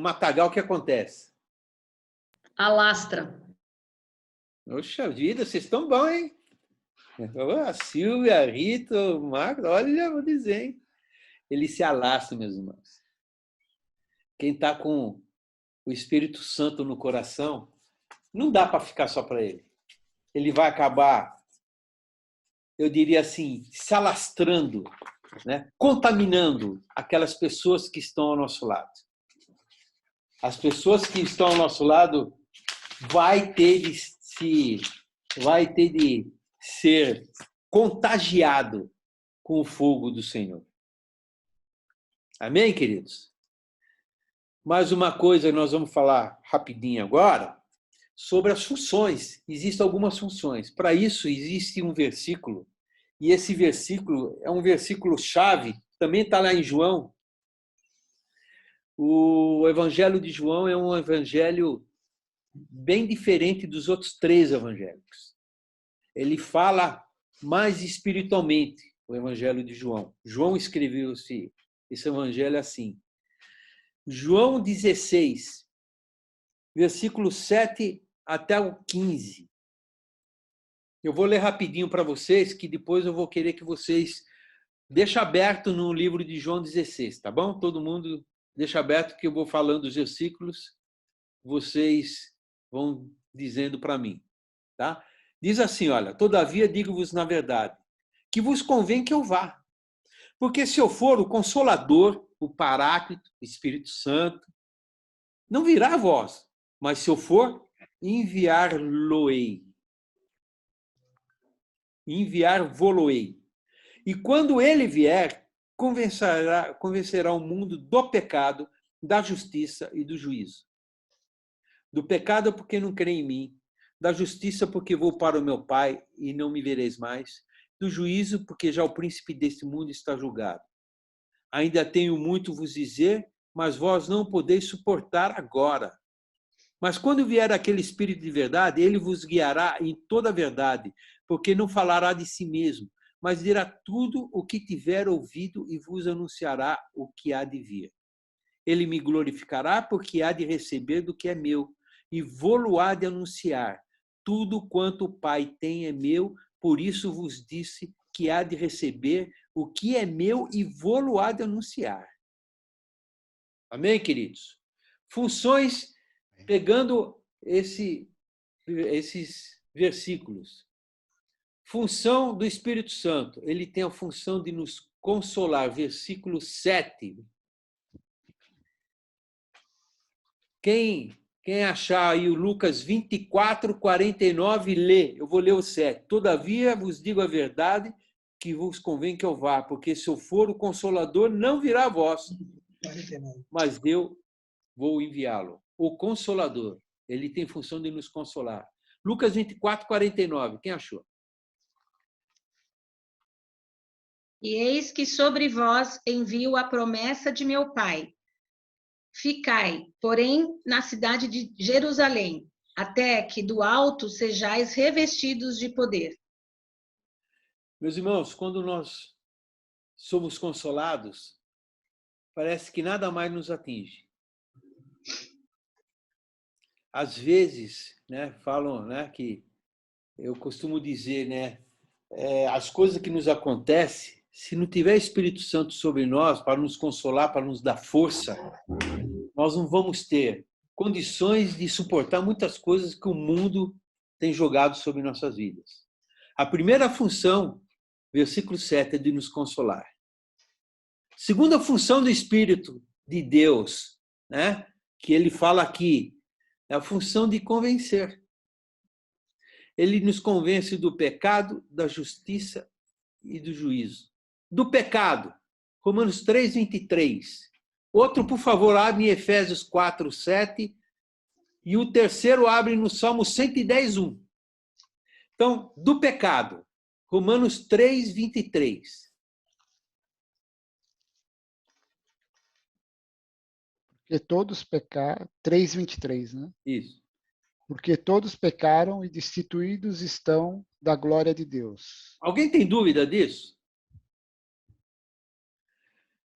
matagal, o que acontece? Alastra. Poxa vida, vocês estão bons, hein? A Silvia, a Rita, o Marcos, olha, vou dizer, hein? Ele se alastra, meus irmãos. Quem está com o Espírito Santo no coração, não dá para ficar só para ele. Ele vai acabar, eu diria assim, se alastrando, né? Contaminando aquelas pessoas que estão ao nosso lado. As pessoas que estão ao nosso lado vai ter de ser contagiado com o fogo do Senhor. Amém, queridos? Mais uma coisa, nós vamos falar rapidinho agora sobre as funções. Existem algumas funções. Para isso, existe um versículo, e esse versículo é um versículo chave, também está lá em João. O Evangelho de João é um evangelho bem diferente dos outros 3 evangelhos. Ele fala mais espiritualmente, o Evangelho de João. João escreveu esse evangelho assim. João 16, versículo 7 até o 15. Eu vou ler rapidinho para vocês, que depois eu vou querer que vocês deixem aberto no livro de João 16, tá bom? Todo mundo deixa aberto que eu vou falando os versículos, vocês vão dizendo para mim, tá? Diz assim, olha, todavia digo-vos na verdade, que vos convém que eu vá. Porque se eu for, o Consolador, o Paráclito, o Espírito Santo, não virá a vós, mas se eu for, enviar-lo-ei. Enviar-vo-lo-ei. E quando ele vier, convencerá o mundo do pecado, da justiça e do juízo. Do pecado porque não crê em mim, da justiça porque vou para o meu Pai e não me vereis mais, do juízo porque já o príncipe deste mundo está julgado. Ainda tenho muito vos dizer, mas vós não podeis suportar agora. Mas quando vier aquele Espírito de verdade, ele vos guiará em toda a verdade, porque não falará de si mesmo, mas dirá tudo o que tiver ouvido e vos anunciará o que há de vir. Ele me glorificará porque há de receber do que é meu, e vou-lo há de anunciar. Tudo quanto o Pai tem é meu, por isso vos disse que há de receber o que é meu e vou-lo há de anunciar. Amém, queridos? Funções, pegando esses versículos. Função do Espírito Santo. Ele tem a função de nos consolar. Versículo 7. Quem achar aí o Lucas 24, 49, lê. Eu vou ler o 7. Todavia vos digo a verdade, que vos convém que eu vá, porque se eu for, o Consolador não virá a vós, mas eu vou enviá-lo. O Consolador, ele tem função de nos consolar. Lucas 24, 49. Quem achou? E eis que sobre vós envio a promessa de meu Pai. Ficai, porém, na cidade de Jerusalém, até que do alto sejais revestidos de poder. Meus irmãos, quando nós somos consolados, parece que nada mais nos atinge. Às vezes, falam, que eu costumo dizer, as coisas que nos acontecem, se não tiver Espírito Santo sobre nós para nos consolar, para nos dar força, nós não vamos ter condições de suportar muitas coisas que o mundo tem jogado sobre nossas vidas. A primeira função, versículo 7, é de nos consolar. Segunda função do Espírito de Deus, que ele fala aqui, é a função de convencer. Ele nos convence do pecado, da justiça e do juízo. Do pecado, Romanos 3, 23. Outro, por favor, abre em Efésios 4, 7. E o terceiro abre no Salmo 110, 1. Então, do pecado, Romanos 3, 23. Porque todos pecaram, 3:23, né? Isso. Porque todos pecaram e destituídos estão da glória de Deus. Alguém tem dúvida disso?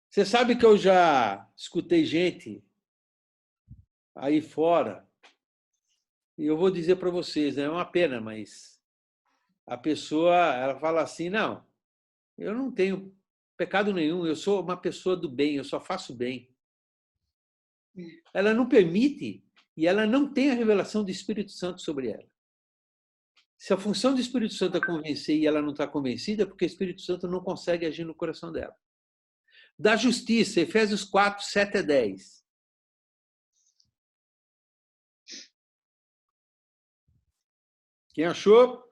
Você sabe que eu já escutei gente aí fora, e eu vou dizer para vocês, é uma pena, mas a pessoa, ela fala assim, não, eu não tenho pecado nenhum, eu sou uma pessoa do bem, eu só faço bem. Ela não permite e ela não tem a revelação do Espírito Santo sobre ela. Se a função do Espírito Santo é convencer e ela não está convencida, é porque o Espírito Santo não consegue agir no coração dela. Da justiça, Efésios 4, 7 a 10. Quem achou?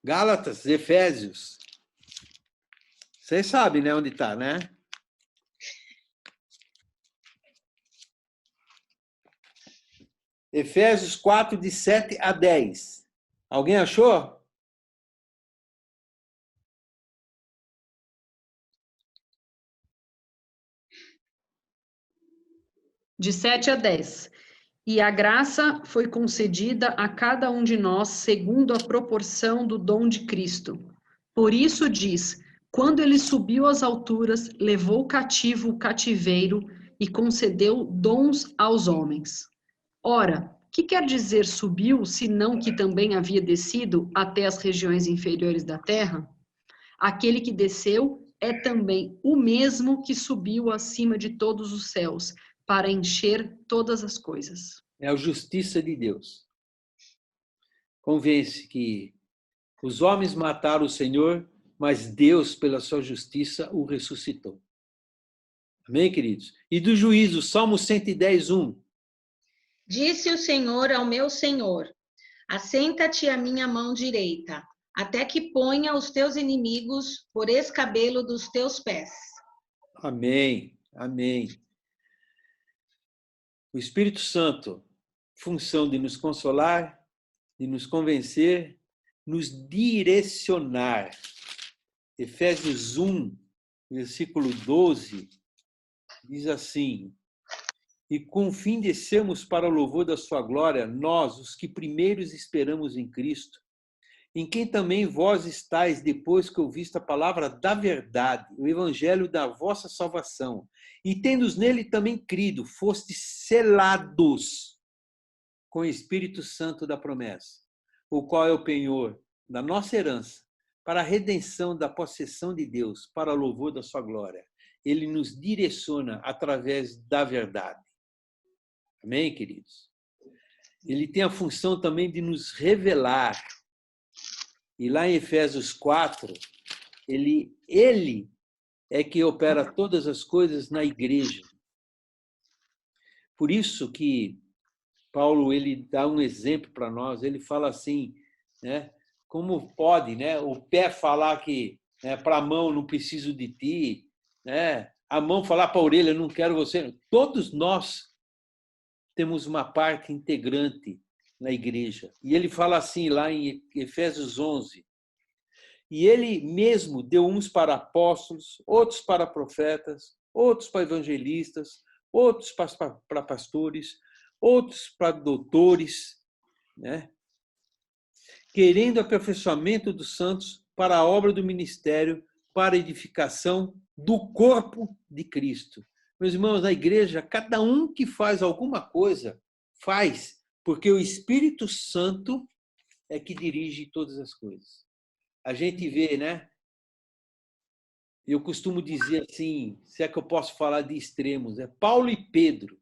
Gálatas, Efésios. Vocês sabem, onde está, né? Efésios 4, de 7 a 10. Alguém achou? De 7 a 10. E a graça foi concedida a cada um de nós segundo a proporção do dom de Cristo. Por isso diz, quando ele subiu às alturas, levou cativo o cativeiro e concedeu dons aos homens. Ora, que quer dizer subiu, senão que também havia descido até as regiões inferiores da terra? Aquele que desceu é também o mesmo que subiu acima de todos os céus, para encher todas as coisas. É a justiça de Deus. Convence que os homens mataram o Senhor, mas Deus, pela sua justiça, o ressuscitou. Amém, queridos? E do juízo, Salmo 110, 1. Disse o Senhor ao meu Senhor: assenta-te à minha mão direita, até que ponha os teus inimigos por escabelo dos teus pés. Amém, amém. O Espírito Santo, função de nos consolar, de nos convencer, nos direcionar. Efésios 1, versículo 12, diz assim: e com o fim de sermos para o louvor da sua glória, nós, os que primeiros esperamos em Cristo, em quem também vós estáis depois que ouviste a palavra da verdade, o evangelho da vossa salvação, e tendos nele também crido, fostes selados com o Espírito Santo da promessa, o qual é o penhor da nossa herança, para a redenção da possessão de Deus, para o louvor da sua glória. Ele nos direciona através da verdade. Amém, queridos? Ele tem a função também de nos revelar. E lá em Efésios 4, ele é que opera todas as coisas na igreja. Por isso que Paulo ele dá um exemplo para nós. Ele fala assim, né? Como pode, né? O pé falar que, né, para a mão não preciso de ti, né? A mão falar para a orelha não quero você. Todos nós temos uma parte integrante na igreja. E ele fala assim lá em Efésios 11. E ele mesmo deu uns para apóstolos, outros para profetas, outros para evangelistas, outros para pastores, outros para doutores, né? Querendo aperfeiçoamento dos santos para a obra do ministério, para a edificação do corpo de Cristo. Meus irmãos, na igreja, cada um que faz alguma coisa, faz, porque o Espírito Santo é que dirige todas as coisas. A gente vê, né? Eu costumo dizer assim, se é que eu posso falar de extremos, é Paulo e Pedro.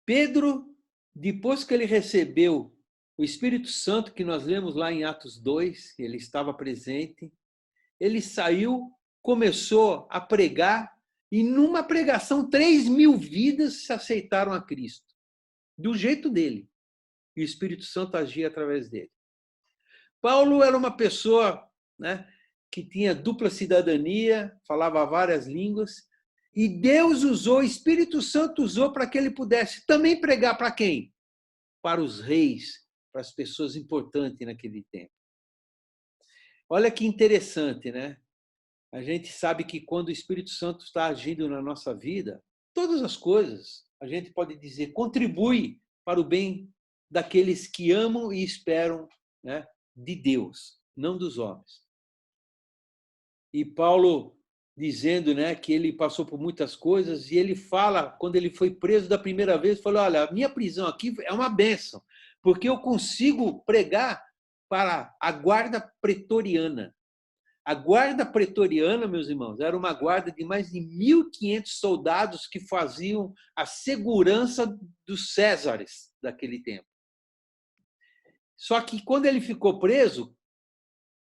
Pedro, depois que ele recebeu o Espírito Santo, que nós lemos lá em Atos 2, ele estava presente, ele saiu, começou a pregar, e numa pregação 3.000 vidas se aceitaram a Cristo, do jeito dele. E o Espírito Santo agia através dele. Paulo era uma pessoa, né, que tinha dupla cidadania, falava várias línguas, e Deus usou, o Espírito Santo usou para que ele pudesse também pregar para quem? Para os reis, para as pessoas importantes naquele tempo. Olha que interessante, né? A gente sabe que quando o Espírito Santo está agindo na nossa vida, todas as coisas, a gente pode dizer, contribui para o bem daqueles que amam e esperam, né, de Deus, não dos homens. E Paulo dizendo, né, que ele passou por muitas coisas, e ele fala, quando ele foi preso da primeira vez, falou, olha, a minha prisão aqui é uma bênção, porque eu consigo pregar para a guarda pretoriana. A guarda pretoriana, meus irmãos, era uma guarda de mais de 1.500 soldados que faziam a segurança dos Césares daquele tempo. Só que quando ele ficou preso,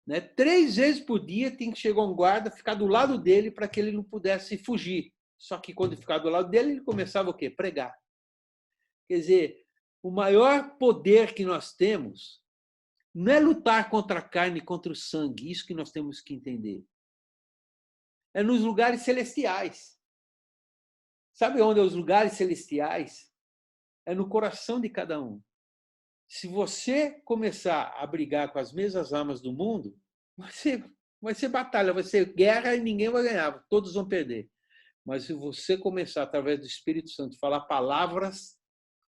né, 3 vezes por dia tinha que chegar um guarda, ficar do lado dele para que ele não pudesse fugir. Só que quando ficava do lado dele, ele começava o quê? Pregar. Quer dizer, o maior poder que nós temos não é lutar contra a carne e contra o sangue, isso que nós temos que entender. É nos lugares celestiais. Sabe onde é os lugares celestiais? É no coração de cada um. Se você começar a brigar com as mesmas armas do mundo, vai ser batalha, vai ser guerra e ninguém vai ganhar, todos vão perder. Mas se você começar, através do Espírito Santo, falar palavras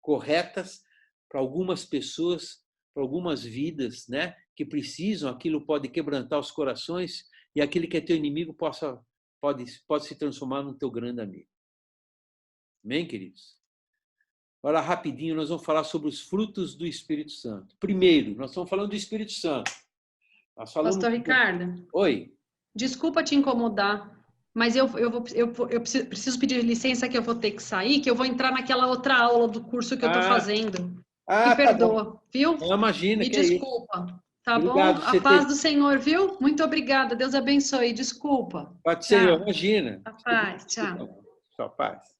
corretas para algumas pessoas, para algumas vidas, né, que precisam, aquilo pode quebrantar os corações e aquele que é teu inimigo pode se transformar no teu grande amigo. Amém, queridos? Agora, rapidinho, nós vamos falar sobre os frutos do Espírito Santo. Primeiro, nós estamos falando do Espírito Santo. Pastor Ricardo. Oi. Desculpa te incomodar, mas eu preciso pedir licença que eu vou ter que sair, que eu vou entrar naquela outra aula do curso que eu estou fazendo. Me perdoa, tá, viu? Não, imagina. Me desculpa. Tá obrigado, bom? A paz do Senhor, viu? Muito obrigada. Deus abençoe. Desculpa. Paz do Senhor, imagina. A paz, tchau. Sua paz.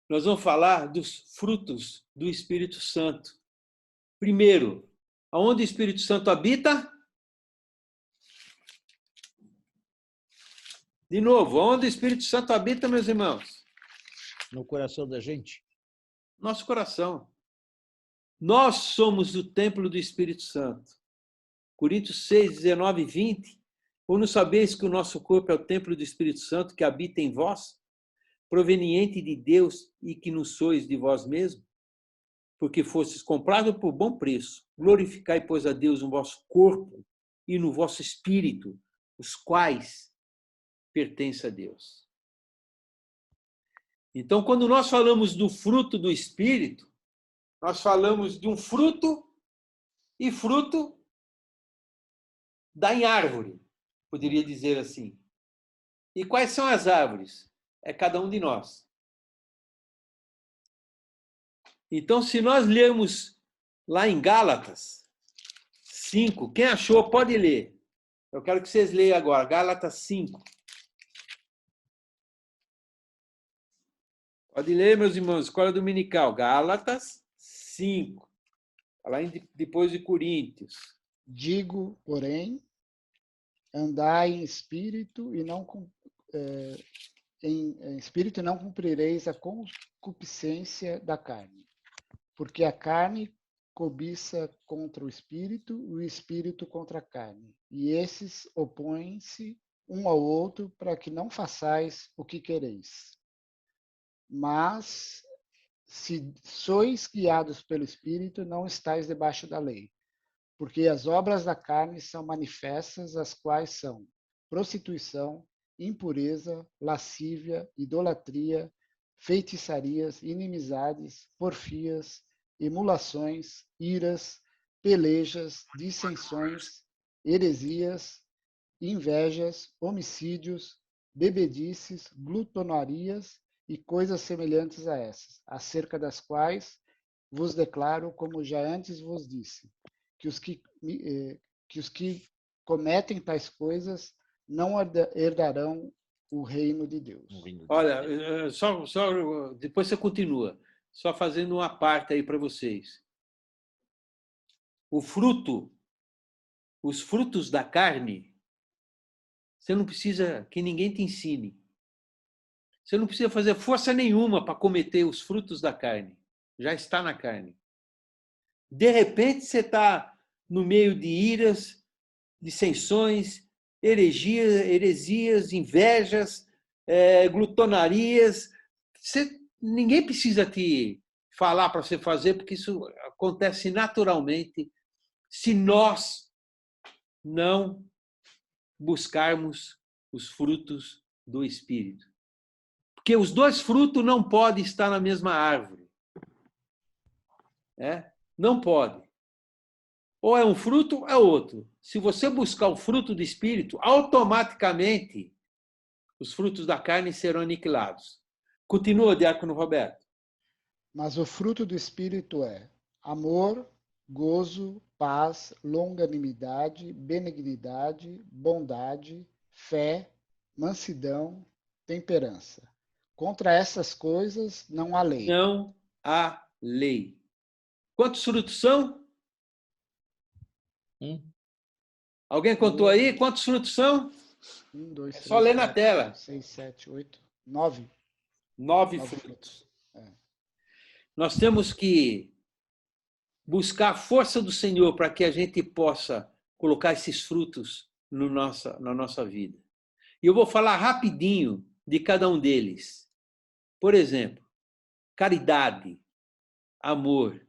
nós vamos falar dos frutos do Espírito Santo. Primeiro, aonde o Espírito Santo habita? De novo, aonde o Espírito Santo habita, meus irmãos? No coração da gente. Nosso coração. Nós somos o templo do Espírito Santo. Coríntios 6, 19 e 20. Ou não sabeis que o nosso corpo é o templo do Espírito Santo que habita em vós, proveniente de Deus e que não sois de vós mesmos? Porque fostes comprados por bom preço. Glorificai, pois, a Deus no vosso corpo e no vosso espírito, os quais pertencem a Deus. Então, quando nós falamos do fruto do Espírito, nós falamos de um fruto, e fruto dá em árvore, poderia dizer assim. E quais são as árvores? É cada um de nós. Então, se nós lermos lá em Gálatas 5, quem achou pode ler. Eu quero que vocês leiam agora, Gálatas 5. Pode ler, meus irmãos, Escola Dominical, Gálatas 5. Lá depois de Coríntios. Digo, porém, andai em espírito e não em espírito e não cumprireis a concupiscência da carne. Porque a carne cobiça contra o espírito contra a carne. E esses opõem-se um ao outro para que não façais o que quereis. Mas, se sois guiados pelo Espírito, não estáis debaixo da lei. Porque as obras da carne são manifestas, as quais são prostituição, impureza, lascívia, idolatria, feitiçarias, inimizades, porfias, emulações, iras, pelejas, dissensões, heresias, invejas, homicídios, bebedices, glutonarias e coisas semelhantes a essas, acerca das quais vos declaro, como já antes vos disse, que os que cometem tais coisas não herdarão o reino de Deus. Olha, só depois você continua, só fazendo uma parte aí para vocês. Os frutos da carne, você não precisa que ninguém te ensine. Você não precisa fazer força nenhuma para cometer os frutos da carne. Já está na carne. De repente, você está no meio de iras, dissensões, heresias, invejas, glutonarias. Ninguém precisa te falar para você fazer, porque isso acontece naturalmente se nós não buscarmos os frutos do Espírito. Porque os dois frutos não podem estar na mesma árvore. Não pode. Ou é um fruto, ou é outro. Se você buscar o fruto do Espírito, automaticamente os frutos da carne serão aniquilados. Continua, Diácono Roberto. Mas o fruto do Espírito é amor, gozo, paz, longanimidade, benignidade, bondade, fé, mansidão, temperança. Contra essas coisas não há lei. Não há lei. Quantos frutos são? Alguém contou aí? Quantos frutos são? 1, 2, 3, só ler na tela. 6, 7, 8, 9. 9 frutos. Nós temos que buscar a força do Senhor para que a gente possa colocar esses frutos na nossa vida. E eu vou falar rapidinho de cada um deles. Por exemplo, caridade, amor.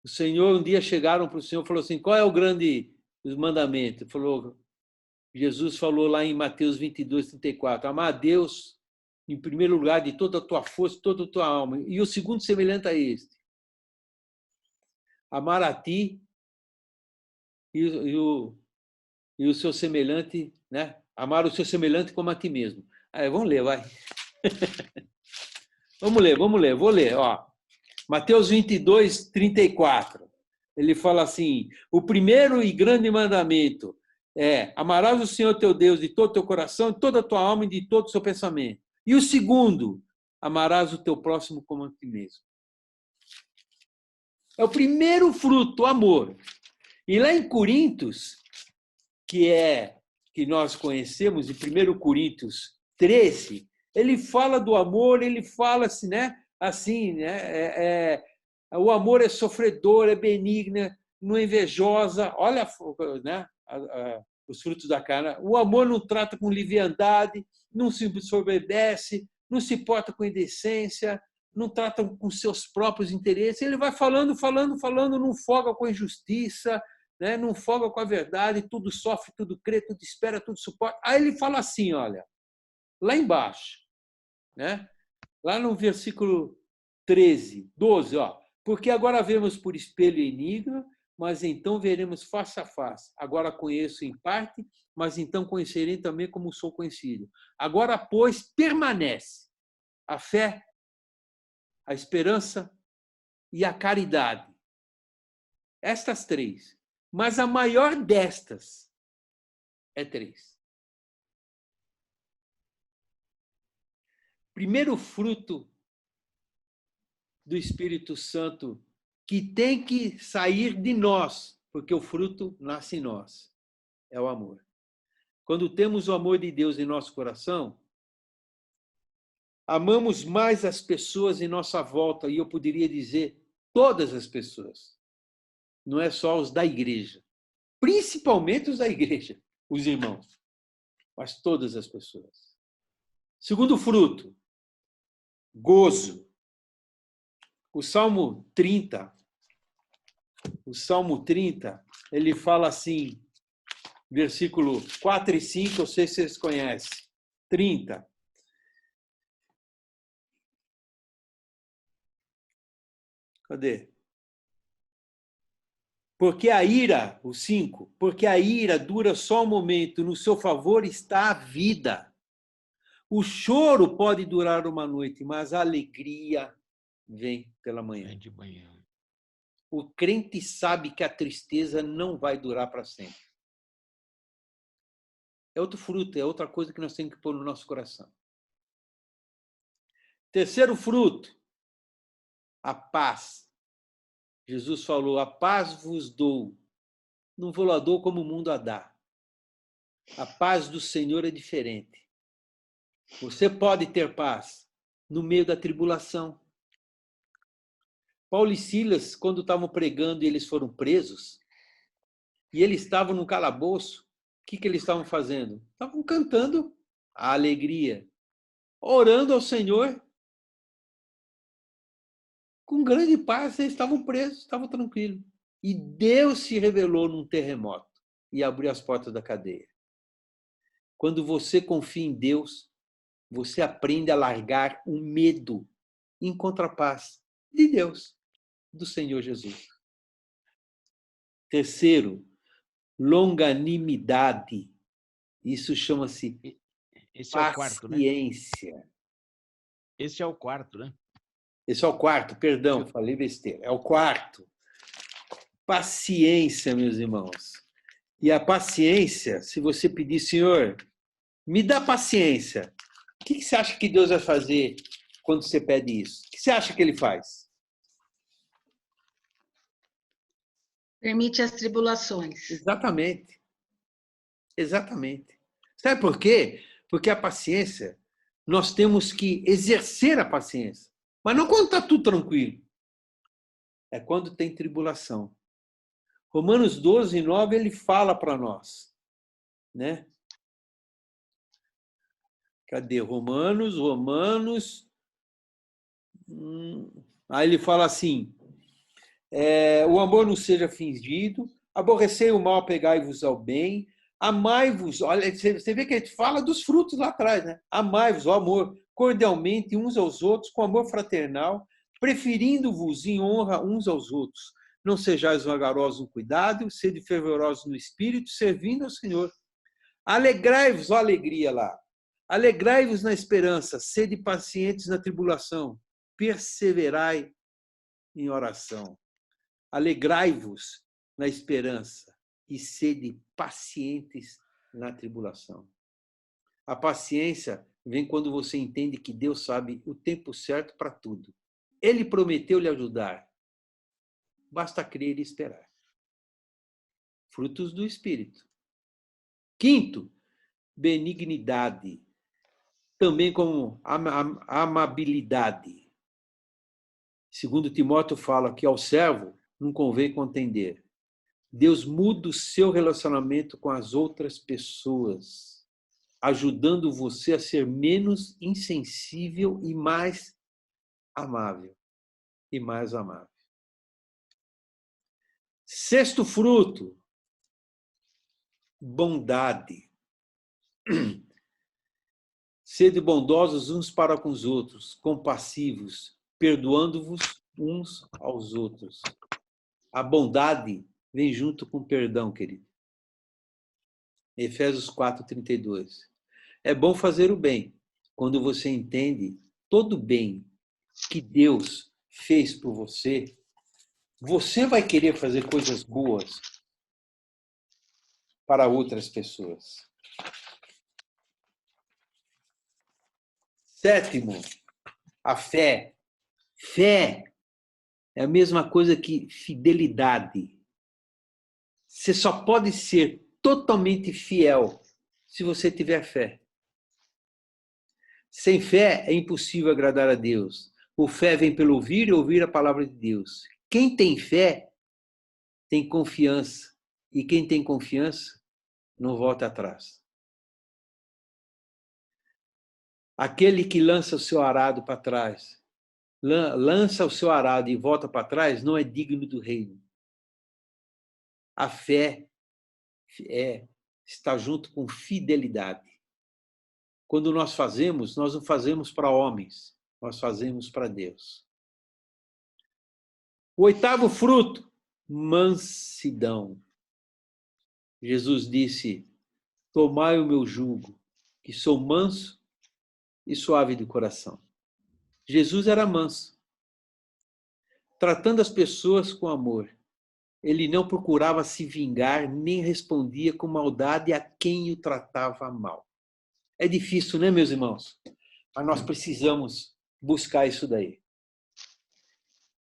O Senhor, um dia chegaram para o Senhor e falou assim, qual é o grande mandamento? Jesus falou lá em Mateus 22, 34, amar a Deus em primeiro lugar de toda a tua força, toda a tua alma. E o segundo semelhante a este. Amar a ti e o seu semelhante, né? Amar o seu semelhante como a ti mesmo. Vamos ler, vai. Vamos ler. Vou ler, ó. Mateus 22, 34. Ele fala assim, o primeiro e grande mandamento é amarás o Senhor teu Deus de todo o teu coração, de toda a tua alma e de todo o seu pensamento. E o segundo, Amarás o teu próximo como a ti mesmo. É o primeiro fruto, o amor. E lá em Coríntios, que nós conhecemos, em 1 Coríntios 13, ele fala do amor, ele fala assim, né? Assim, né? O amor é sofredor, é benigno, não é invejosa. Olha, né? Os frutos da carne. O amor não trata com liviandade, não se ensoberbece, não se porta com indecência, não trata com seus próprios interesses. Ele vai falando, não folga com a injustiça, né? Não folga com a verdade, tudo sofre, tudo crê, tudo espera, tudo suporta. Aí ele fala assim, olha, lá embaixo, né? Lá no versículo 13, 12, ó, porque agora vemos por espelho e enigma, mas então veremos face a face. Agora conheço em parte, mas então conhecerei também como sou conhecido. Agora, pois, permanece a fé, a esperança e a caridade. Estas três. Mas a maior destas é 3. Primeiro fruto do Espírito Santo que tem que sair de nós, porque o fruto nasce em nós, é o amor. Quando temos o amor de Deus em nosso coração, amamos mais as pessoas em nossa volta, e eu poderia dizer todas as pessoas. Não é só os da igreja. Principalmente os da igreja, os irmãos. Mas todas as pessoas. Segundo fruto, gozo. O Salmo 30, ele fala assim, versículo 4 e 5, eu sei se vocês conhecem. 30. Cadê? Porque a ira, o 5, porque a ira dura só um momento, no seu favor está a vida. O choro pode durar uma noite, mas a alegria vem pela manhã. Vem de manhã. O crente sabe que a tristeza não vai durar para sempre. É outro fruto, é outra coisa que nós temos que pôr no nosso coração. Terceiro fruto, a paz. Jesus falou, a paz vos dou. Não vou lá dou como o mundo a dá. A paz do Senhor é diferente. Você pode ter paz no meio da tribulação. Paulo e Silas, quando estavam pregando e eles foram presos, e eles estavam no calabouço, o que eles estavam fazendo? Estavam cantando a alegria, orando ao Senhor. Com grande paz, eles estavam presos, estavam tranquilos. E Deus se revelou num terremoto e abriu as portas da cadeia. Quando você confia em Deus, você aprende a largar o medo e encontra a paz de Deus, do Senhor Jesus. Terceiro, longanimidade. Isso chama-se Esse é o quarto, né? paciência. Esse é o quarto, né? Esse é o quarto, perdão, falei besteira. É o quarto. Paciência, meus irmãos. E a paciência, se você pedir, Senhor, me dá paciência. O que você acha que Deus vai fazer quando você pede isso? O que você acha que Ele faz? Permite as tribulações. Exatamente. Exatamente. Sabe por quê? Porque a paciência, nós temos que exercer a paciência. Mas não quando está tudo tranquilo. É quando tem tribulação. Romanos 12, 9, ele fala para nós. Né? Cadê? Romanos. Aí ele fala assim, o amor não seja fingido, aborrecei o mal, pegai-vos ao bem, amai-vos, olha, você vê que ele fala dos frutos lá atrás, né? Amai-vos, o amor, cordialmente uns aos outros, com amor fraternal, preferindo-vos em honra uns aos outros. Não sejais vagarosos no cuidado, sede fervorosos no espírito, servindo ao Senhor. Alegrai-vos, ó alegria lá. Alegrai-vos na esperança, sede pacientes na tribulação, perseverai em oração. Alegrai-vos na esperança e sede pacientes na tribulação. A paciência vem quando você entende que Deus sabe o tempo certo para tudo. Ele prometeu lhe ajudar. Basta crer e esperar. Frutos do Espírito. Quinto, benignidade. Também como amabilidade. Segundo Timóteo fala que ao servo não convém contender. Deus muda o seu relacionamento com as outras pessoas, ajudando você a ser menos insensível e mais amável. E mais amável. Sexto fruto, bondade. Sede bondosos uns para com os outros, compassivos, perdoando-vos uns aos outros. A bondade vem junto com o perdão, querido. Efésios 4:32. É bom fazer o bem quando você entende todo o bem que Deus fez por você. Você vai querer fazer coisas boas para outras pessoas. Sétimo, a fé. Fé é a mesma coisa que fidelidade. Você só pode ser totalmente fiel se você tiver fé. Sem fé é impossível agradar a Deus. O fé vem pelo ouvir e ouvir a palavra de Deus. Quem tem fé tem confiança. E quem tem confiança não volta atrás. Aquele que lança o seu arado para trás, lança o seu arado e volta para trás, não é digno do reino. A fé está junto com fidelidade. Quando nós não fazemos para homens, nós fazemos para Deus. O oitavo fruto, mansidão. Jesus disse, tomai o meu jugo, que sou manso e suave de coração. Jesus era manso, tratando as pessoas com amor. Ele não procurava se vingar, nem respondia com maldade a quem o tratava mal. É difícil, né, meus irmãos? Mas nós precisamos buscar isso daí.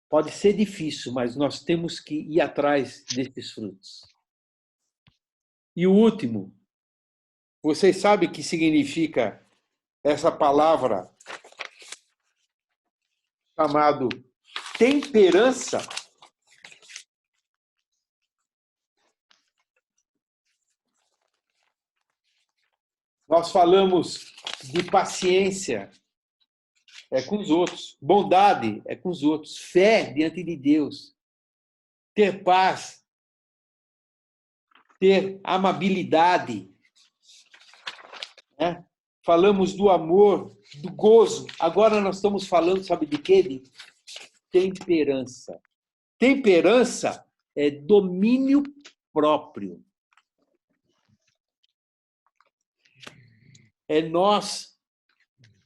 Pode ser difícil, mas nós temos que ir atrás desses frutos. E o último, vocês sabem o que significa essa palavra chamado temperança? Nós falamos de paciência, é com os outros. Bondade é com os outros. Fé diante de Deus. Ter paz. Ter amabilidade. Né? Falamos do amor, do gozo. Agora nós estamos falando, sabe de quê? De temperança. Temperança é domínio próprio. É nós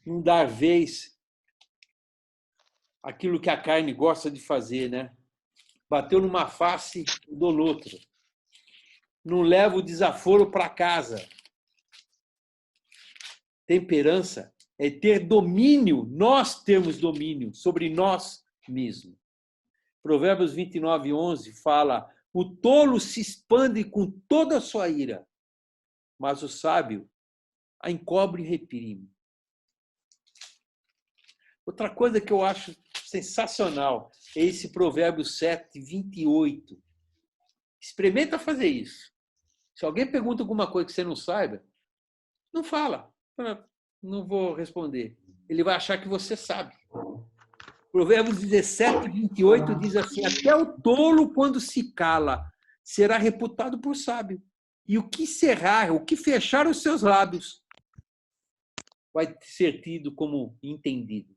não dar vez aquilo que a carne gosta de fazer, né? Bateu numa face, dou noutra. Não leva o desaforo para casa. Temperança é ter domínio, nós temos domínio sobre nós mesmos. Provérbios 29:11 fala, o tolo se expande com toda a sua ira, mas o sábio a encobre e reprime. Outra coisa que eu acho sensacional é esse Provérbios 7:28. Experimenta fazer isso. Se alguém pergunta alguma coisa que você não saiba, não fala. Não vou responder. Ele vai achar que você sabe. Provérbios 17:28 diz assim, até o tolo, quando se cala, será reputado por sábio. E o que cerrar, o que fechar os seus lábios, vai ser tido como entendido.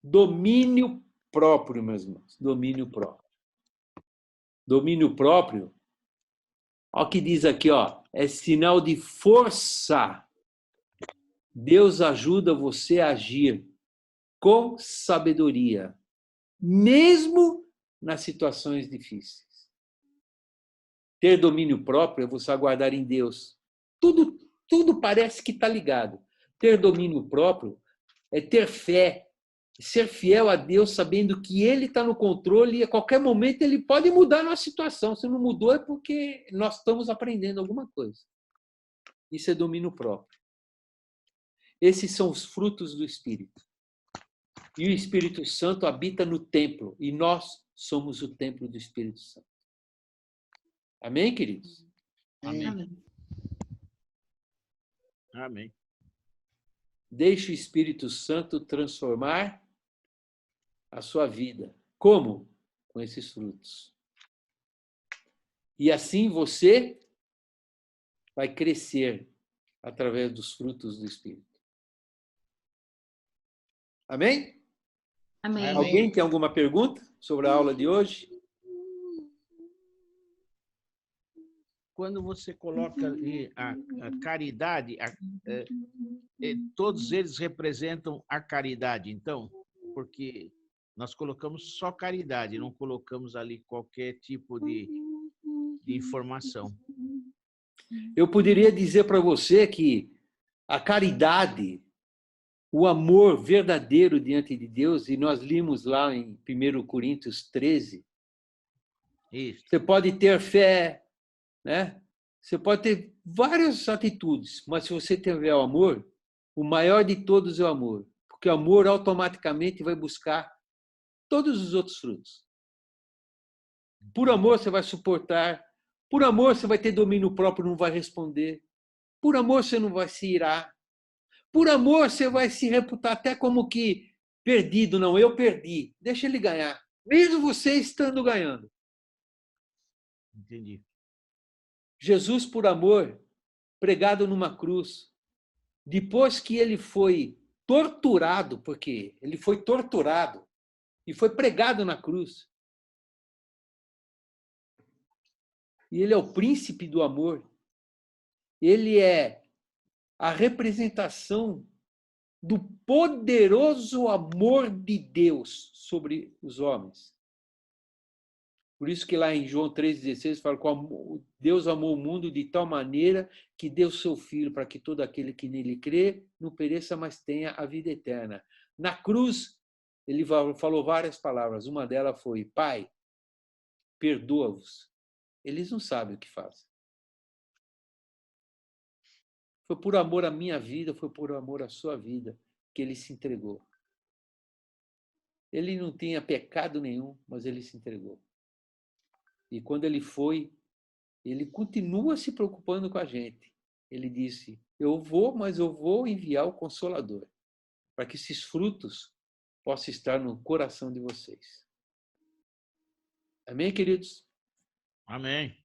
Domínio próprio, meus irmãos. Domínio próprio. Domínio próprio, olha o que diz aqui, ó, é sinal de força. Deus ajuda você a agir com sabedoria, mesmo nas situações difíceis. Ter domínio próprio é você aguardar em Deus. Tudo tudo parece que está ligado. Ter domínio próprio é ter fé, ser fiel a Deus, sabendo que Ele está no controle e a qualquer momento Ele pode mudar a nossa situação. Se não mudou é porque nós estamos aprendendo alguma coisa. Isso é domínio próprio. Esses são os frutos do Espírito. E o Espírito Santo habita no templo, e nós somos o templo do Espírito Santo. Amém, queridos? Amém. Amém. Deixe o Espírito Santo transformar a sua vida. Como? Com esses frutos. E assim você vai crescer através dos frutos do Espírito. Amém? Amém. Alguém tem alguma pergunta sobre a aula de hoje? Quando você coloca a caridade, todos eles representam a caridade, então, porque nós colocamos só caridade, não colocamos ali qualquer tipo de informação. Eu poderia dizer para você que a caridade, o amor verdadeiro diante de Deus, e nós limos lá em 1 Coríntios 13, Isso. Você pode ter fé, né? Você pode ter várias atitudes, mas se você tiver o amor, o maior de todos é o amor, porque o amor automaticamente vai buscar todos os outros frutos. Por amor você vai suportar, por amor você vai ter domínio próprio, não vai responder, por amor você não vai se irar, por amor você vai se reputar até como que perdido, não, eu perdi, deixa ele ganhar, mesmo você estando ganhando. Entendi. Jesus, por amor, pregado numa cruz, depois que ele foi torturado, porque ele foi torturado e foi pregado na cruz. E ele é o príncipe do amor. Ele é a representação do poderoso amor de Deus sobre os homens. Por isso que lá em João 3,16 fala que Deus amou o mundo de tal maneira que deu seu Filho para que todo aquele que nele crê não pereça, mas tenha a vida eterna. Na cruz, ele falou várias palavras. Uma delas foi, Pai, perdoa-os. Eles não sabem o que fazem. Foi por amor à minha vida, foi por amor à sua vida que ele se entregou. Ele não tinha pecado nenhum, mas ele se entregou. E quando ele foi, ele continua se preocupando com a gente. Ele disse, eu vou, mas eu vou enviar o Consolador, para que esses frutos possam estar no coração de vocês. Amém, queridos? Amém.